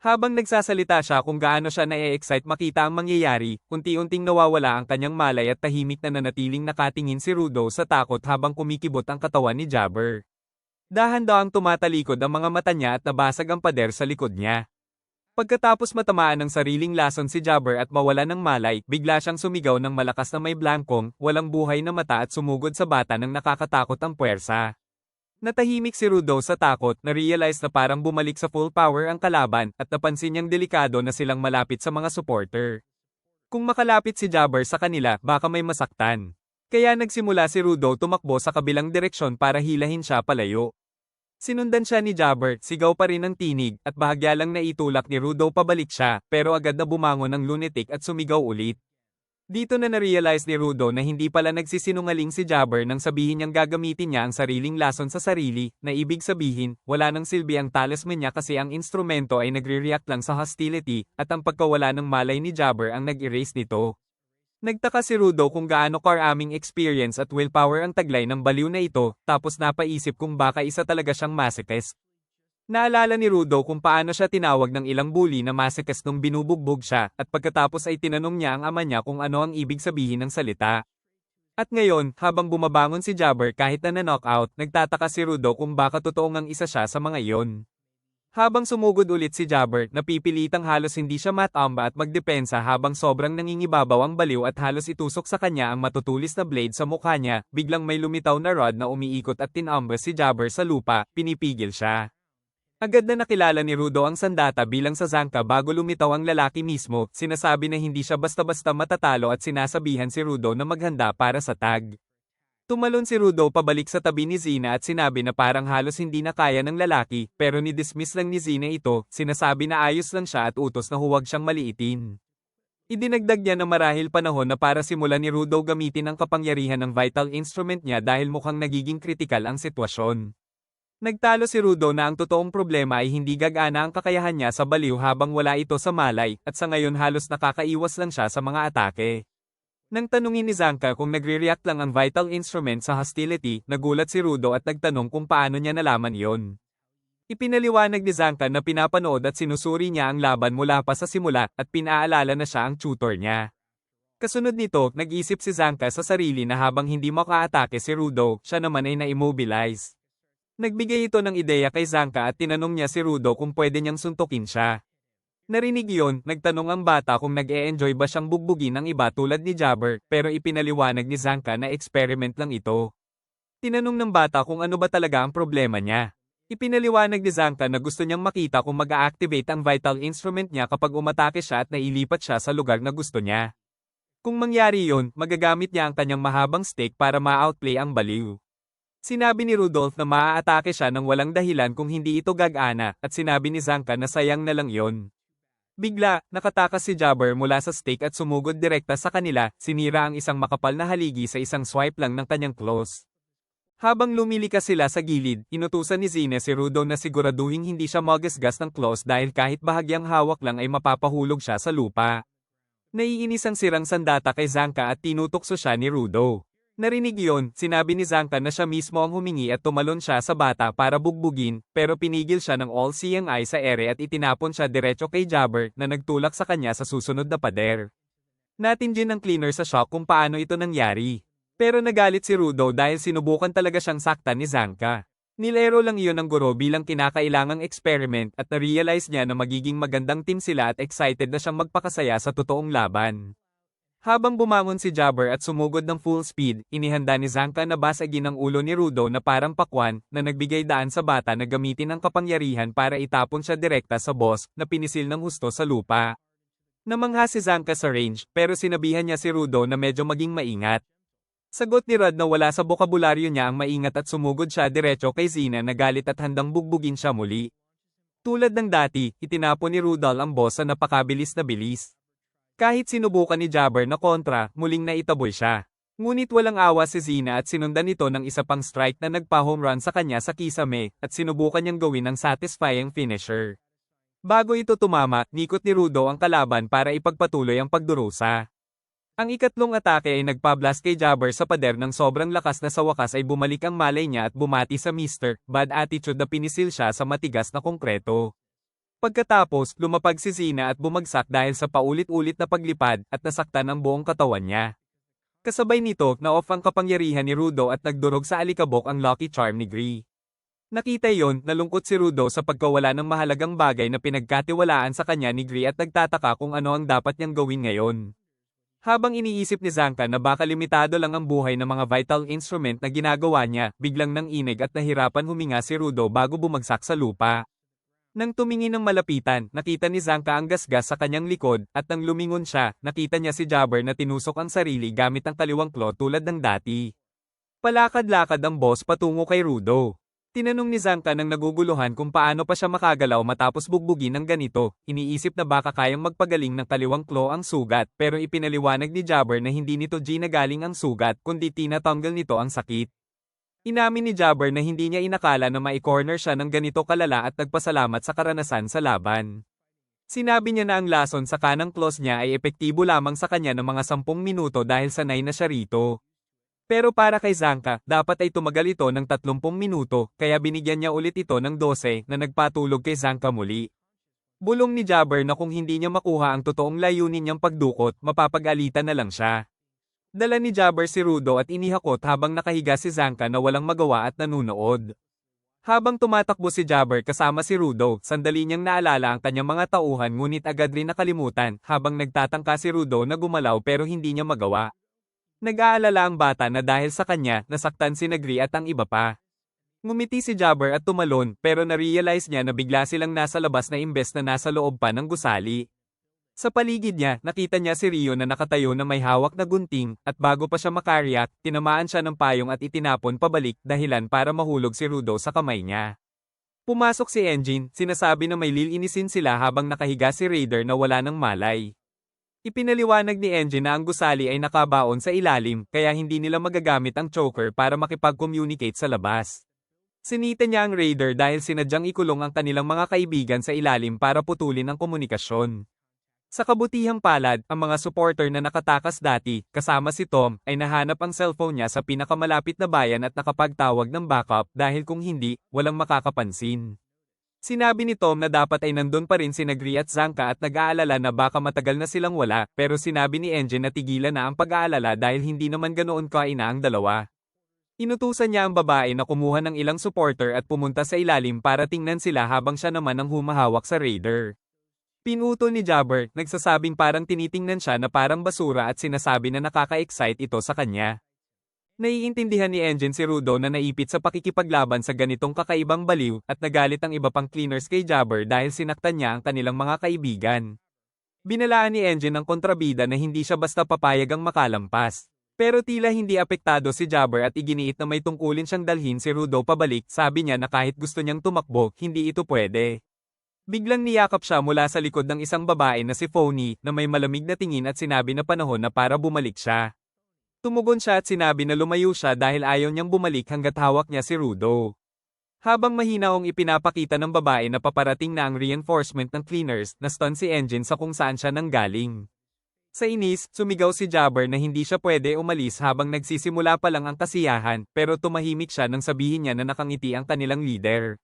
Habang nagsasalita siya kung gaano siya na-excite makita ang mangyayari, unti-unting nawawala ang kanyang malay at tahimik na nanatiling nakatingin si Rudo sa takot habang kumikibot ang katawan ni Jabber. Dahan-dahang tumatalikod ang mga mata niya at nabasag ang pader sa likod niya. Pagkatapos matamaan ng sariling lason si Jabber at mawala ng malay, bigla siyang sumigaw ng malakas na may blankong, walang buhay na mata at sumugod sa bata ng nakakatakot ang puwersa. Natahimik si Rudo sa takot, na-realize na parang bumalik sa full power ang kalaban, at napansin niyang delikado na silang malapit sa mga supporter. Kung makalapit si Jabber sa kanila, baka may masaktan. Kaya nagsimula si Rudo tumakbo sa kabilang direksyon para hilahin siya palayo. Sinundan siya ni Jabber, sigaw pa rin ang tinig, at bahagya lang naitulak ni Rudo pabalik siya, pero agad na bumangon ang lunatic at sumigaw ulit. Dito na na-realize ni Rudo na hindi pala nagsisinungaling si Jabber nang sabihin niyang gagamitin niya ang sariling lason sa sarili, na ibig sabihin, wala nang silbi ang talisman niya kasi ang instrumento ay nagre-react lang sa hostility, at ang pagkawala ng malay ni Jabber ang nag-erase nito. Nagtaka si Rudo kung gaano karaming experience at willpower ang taglay ng baliw na ito, tapos napaisip kung baka isa talaga siyang masochist. Naalala ni Rudo kung paano siya tinawag ng ilang bully na masochist nung binubugbog siya, at pagkatapos ay tinanong niya ang ama niya kung ano ang ibig sabihin ng salita. At ngayon, habang bumabangon si Jabber kahit na na-knockout, nagtataka si Rudo kung baka totoo ngang isa siya sa mga iyon. Habang sumugod ulit si Jabber, napipilitang halos hindi siya matamba at magdepensa habang sobrang nangingibabaw ang baliw at halos itusok sa kanya ang matutulis na blade sa mukha niya, biglang may lumitaw na rod na umiikot at tinambas si Jabber sa lupa, pinipigil siya. Agad na nakilala ni Rudo ang sandata bilang sasangka bago lumitaw ang lalaki mismo, sinasabi na hindi siya basta-basta matatalo at sinasabihan si Rudo na maghanda para sa tag. Tumalon si Rudo pabalik sa tabi ni Zina at sinabi na parang halos hindi na kaya ng lalaki, pero ni-dismiss lang ni Zina ito, sinasabi na ayos lang siya at utos na huwag siyang maliitin. Idinagdag niya na marahil panahon na para simulan ni Rudo gamitin ang kapangyarihan ng vital instrument niya dahil mukhang nagiging kritikal ang sitwasyon. Nagtalo si Rudo na ang totoong problema ay hindi gagana ang kakayahan niya sa baliw habang wala ito sa malay, at sa ngayon halos nakakaiwas lang siya sa mga atake. Nang tanungin ni Zanka kung nagre-react lang ang vital instrument sa hostility, nagulat si Rudo at nagtanong kung paano niya nalaman yon. Ipinaliwanag ni Zanka na pinapanood at sinusuri niya ang laban mula pa sa simula, at pinaalala na siya ang tutor niya. Kasunod nito, nag-isip si Zanka sa sarili na habang hindi makaatake si Rudo, siya naman ay na-immobilize. Nagbigay ito ng ideya kay Zanka at tinanong niya si Rudo kung pwede niyang suntukin siya. Narinig iyon, nagtanong ang bata kung nag-e-enjoy ba siyang bugbugin ng iba tulad ni Jabber, pero ipinaliwanag ni Zanka na experiment lang ito. Tinanong ng bata kung ano ba talaga ang problema niya. Ipinaliwanag ni Zanka na gusto niyang makita kung mag-a-activate ang vital instrument niya kapag umatake siya at nailipat siya sa lugar na gusto niya. Kung mangyari yon, magagamit niya ang kanyang mahabang stick para ma-outplay ang baliw. Sinabi ni Rudolph na maaatake siya ng walang dahilan kung hindi ito gagana, at sinabi ni Zanka na sayang na lang yon. Bigla, nakatakas si Jabber mula sa stake at sumugod direkta sa kanila, sinira ang isang makapal na haligi sa isang swipe lang ng kanyang claws. Habang lumilikas sila sa gilid, inutusan ni Zina si Rudo na siguraduhin hindi siya magasgas ng claws dahil kahit bahagyang hawak lang ay mapapahulog siya sa lupa. Naiinis ang sirang sandata kay Zanka at tinutokso siya ni Rudo. Narinig iyon, sinabi ni Zanka na siya mismo ang humingi at tumalon siya sa bata para bugbugin, pero pinigil siya ng all-seeing eye sa ere at itinapon siya diretso kay Jabber na nagtulak sa kanya sa susunod na pader. Natindihan ng cleaner sa shock kung paano ito nangyari. Pero nagalit si Rudo dahil sinubukan talaga siyang saktan ni Zanka. Nilero lang iyon ng guro bilang kinakailangang experiment at na-realize niya na magiging magandang team sila at excited na siyang magpakasaya sa totoong laban. Habang bumangon si Jabber at sumugod ng full speed, inihanda ni Zanka na basagin ang ulo ni Rudo na parang pakwan, na nagbigay daan sa bata na gamitin ang kapangyarihan para itapon siya direkta sa boss, na pinisil ng husto sa lupa. Namangha si Zanka sa range, pero sinabihan niya si Rudo na medyo maging maingat. Sagot ni Rod na wala sa bokabularyo niya ang maingat at sumugod siya diretso kay Zina na galit at handang bugbugin siya muli. Tulad ng dati, itinapon ni Rudolph ang boss sa napakabilis na bilis. Kahit sinubukan ni Jabber na kontra, muling naitaboy siya. Ngunit walang awa si Zina at sinundan nito ng isa pang strike na nagpa-home run sa kanya sa kisame, at sinubukan niyang gawin ang satisfying finisher. Bago ito tumama, nikot ni Rudo ang kalaban para ipagpatuloy ang pagdurusa. Ang ikatlong atake ay nagpa-blast kay Jabber sa pader ng sobrang lakas na sa wakas ay bumalik ang malay niya at bumati sa Mr. Bad Attitude na pinisil siya sa matigas na konkreto. Pagkatapos, lumapag si Zina at bumagsak dahil sa paulit-ulit na paglipad at nasaktan ang buong katawan niya. Kasabay nito, na-off ang kapangyarihan ni Rudo at nagdurog sa alikabok ang Lucky Charm ni Gree. Nakita yon, nalungkot si Rudo sa pagkawala ng mahalagang bagay na pinagkatiwalaan sa kanya ni Gree at nagtataka kung ano ang dapat niyang gawin ngayon. Habang iniisip ni Zanka na baka limitado lang ang buhay ng mga vital instrument na ginagawa niya, biglang nang inig at nahirapan huminga si Rudo bago bumagsak sa lupa. Nang tumingin ng malapitan, nakita ni Zanka ang gasgas sa kanyang likod, at nang lumingon siya, nakita niya si Jabber na tinusok ang sarili gamit ang kaliwang claw tulad ng dati. Palakad-lakad ang boss patungo kay Rudo. Tinanong ni Zanka nang naguguluhan kung paano pa siya makagalaw matapos bugbugin ng ganito, iniisip na baka kayang magpagaling ng kaliwang claw ang sugat, pero ipinaliwanag ni Jabber na hindi nito ginagaling ang sugat kundi tinatanggal nito ang sakit. Inamin ni Jabber na hindi niya inakala na mai-corner siya ng ganito kalala at nagpasalamat sa karanasan sa laban. Sinabi niya na ang lason sa kanang claws niya ay epektibo lamang sa kanya ng mga 10 minuto dahil sanay na siya rito. Pero para kay Zanka, dapat ay tumagal ito ng 30 minuto, kaya binigyan niya ulit ito ng 12 na nagpatulog kay Zanka muli. Bulong ni Jabber na kung hindi niya makuha ang totoong layunin niyang pagdukot, mapapag-alitan na lang siya. Dala ni Jabber si Rudo at inihakot habang nakahiga si Zanka na walang magawa at nanunood. Habang tumatakbo si Jabber kasama si Rudo, sandali niyang naalala ang kanyang mga tauhan ngunit agad rin nakalimutan habang nagtatangka si Rudo na gumalaw pero hindi niya magawa. Nag-aalala ang bata na dahil sa kanya, nasaktan si Nagri at ang iba pa. Ngumiti si Jabber at tumalon pero na-realize niya na bigla silang nasa labas na imbes na nasa loob pa ng gusali. Sa paligid niya, nakita niya si Rio na nakatayo na may hawak na gunting, at bago pa siya makariyak, tinamaan siya ng payong at itinapon pabalik dahilan para mahulog si Rudo sa kamay niya. Pumasok si Engine, sinasabi na may lilinisin sila habang nakahiga si Raider na wala ng malay. Ipinaliwanag ni Engine na ang gusali ay nakabaon sa ilalim, kaya hindi nila magagamit ang choker para makipag-communicate sa labas. Sinita niya ang Raider dahil sinadyang ikulong ang kanilang mga kaibigan sa ilalim para putulin ang komunikasyon. Sa kabutihang palad, ang mga supporter na nakatakas dati, kasama si Tom, ay nahanap ang cellphone niya sa pinakamalapit na bayan at nakapagtawag ng backup dahil kung hindi, walang makakapansin. Sinabi ni Tom na dapat ay nandun pa rin si Nagri at Zanka at nag-aalala na baka matagal na silang wala, pero sinabi ni Engine na tigilan na ang pag-aalala dahil hindi naman ganoon kaina ang dalawa. Inutusan niya ang babae na kumuha ng ilang supporter at pumunta sa ilalim para tingnan sila habang siya naman ang humahawak sa Raider. Pinutol ni Jabber, nagsasabing parang tinitingnan siya na parang basura at sinasabi na nakaka-excite ito sa kanya. Naiintindihan ni Engine si Rudo na naipit sa pakikipaglaban sa ganitong kakaibang baliw at nagalit ang iba pang cleaners kay Jabber dahil sinaktan niya ang kanilang mga kaibigan. Binalaan ni Engine ng kontrabida na hindi siya basta papayag ang makalampas. Pero tila hindi apektado si Jabber at iginiit na may tungkulin siyang dalhin si Rudo pabalik, sabi niya na kahit gusto niyang tumakbo, hindi ito pwede. Biglang niyakap siya mula sa likod ng isang babae na si Phony na may malamig na tingin at sinabi na panahon na para bumalik siya. Tumugon siya at sinabi na lumayo siya dahil ayaw niyang bumalik hanggat hawak niya si Rudo. Habang mahinaong ipinapakita ng babae na paparating na ang reinforcement ng cleaners, na-stun si Engine sa kung saan siya nanggaling. Sa inis, sumigaw si Jabber na hindi siya pwede umalis habang nagsisimula pa lang ang kasiyahan pero tumahimik siya nang sabihin niya na nakangiti ang kanilang leader.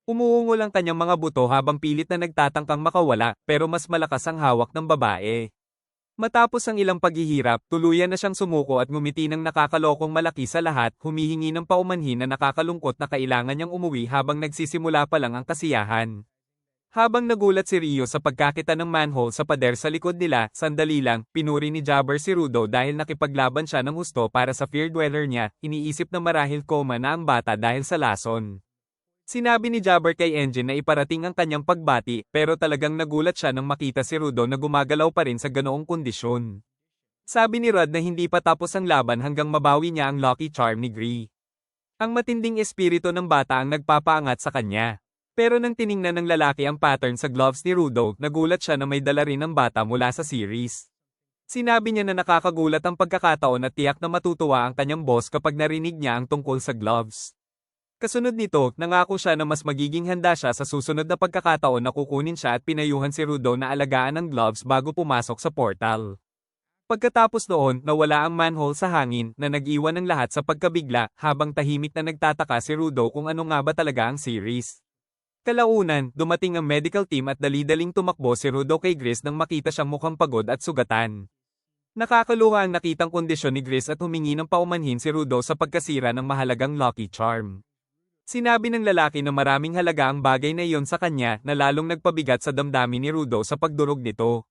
Umuungol ang kanyang mga buto habang pilit na nagtatangkang makawala, pero mas malakas ang hawak ng babae. Matapos ang ilang paghihirap, tuluyan na siyang sumuko at ngumiti ng nakakalokong malaki sa lahat, humihingi ng paumanhin na nakakalungkot na kailangan niyang umuwi habang nagsisimula pa lang ang kasiyahan. Habang nagulat si Rio sa pagkakita ng manhole sa pader sa likod nila, sandali lang, pinuri ni Jabber si Rudo dahil nakipaglaban siya ng husto para sa fear dweller niya, iniisip na marahil koma na ang bata dahil sa lason. Sinabi ni Jabber kay Engine na iparating ang kanyang pagbati, pero talagang nagulat siya nang makita si Rudo na gumagalaw pa rin sa ganoong kondisyon. Sabi ni Rod na hindi pa tapos ang laban hanggang mabawi niya ang lucky charm ni Gree. Ang matinding espiritu ng bata ang nagpapaangat sa kanya. Pero nang tiningnan ng lalaki ang pattern sa gloves ni Rudo, nagulat siya na may dala rin ng bata mula sa series. Sinabi niya na nakakagulat ang pagkakataon at tiyak na matutuwa ang kanyang boss kapag narinig niya ang tungkol sa gloves. Kasunod nito, nangako siya na mas magiging handa siya sa susunod na pagkakataon na kukunin siya at pinayuhan si Rudo na alagaan ang gloves bago pumasok sa portal. Pagkatapos noon, nawala ang manhole sa hangin na nag-iwan ng lahat sa pagkabigla habang tahimik na nagtataka si Rudo kung ano nga ba talaga ang series. Kalaunan, dumating ang medical team at dali-daling tumakbo si Rudo kay Gris nang makita siyang mukhang pagod at sugatan. Nakakaluha ang nakitang kondisyon ni Gris at humingi ng paumanhin si Rudo sa pagkasira ng mahalagang lucky charm. Sinabi ng lalaki na maraming halaga ang bagay na iyon sa kanya na lalong nagpabigat sa damdamin ni Rudo sa pagdurog nito.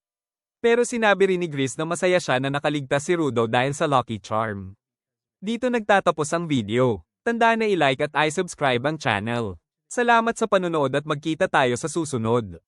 Pero sinabi rin ni Gris na masaya siya na nakaligtas si Rudo dahil sa lucky charm. Dito nagtatapos ang video. Tandaan na i-like at i-subscribe ang channel. Salamat sa panonood at magkita tayo sa susunod.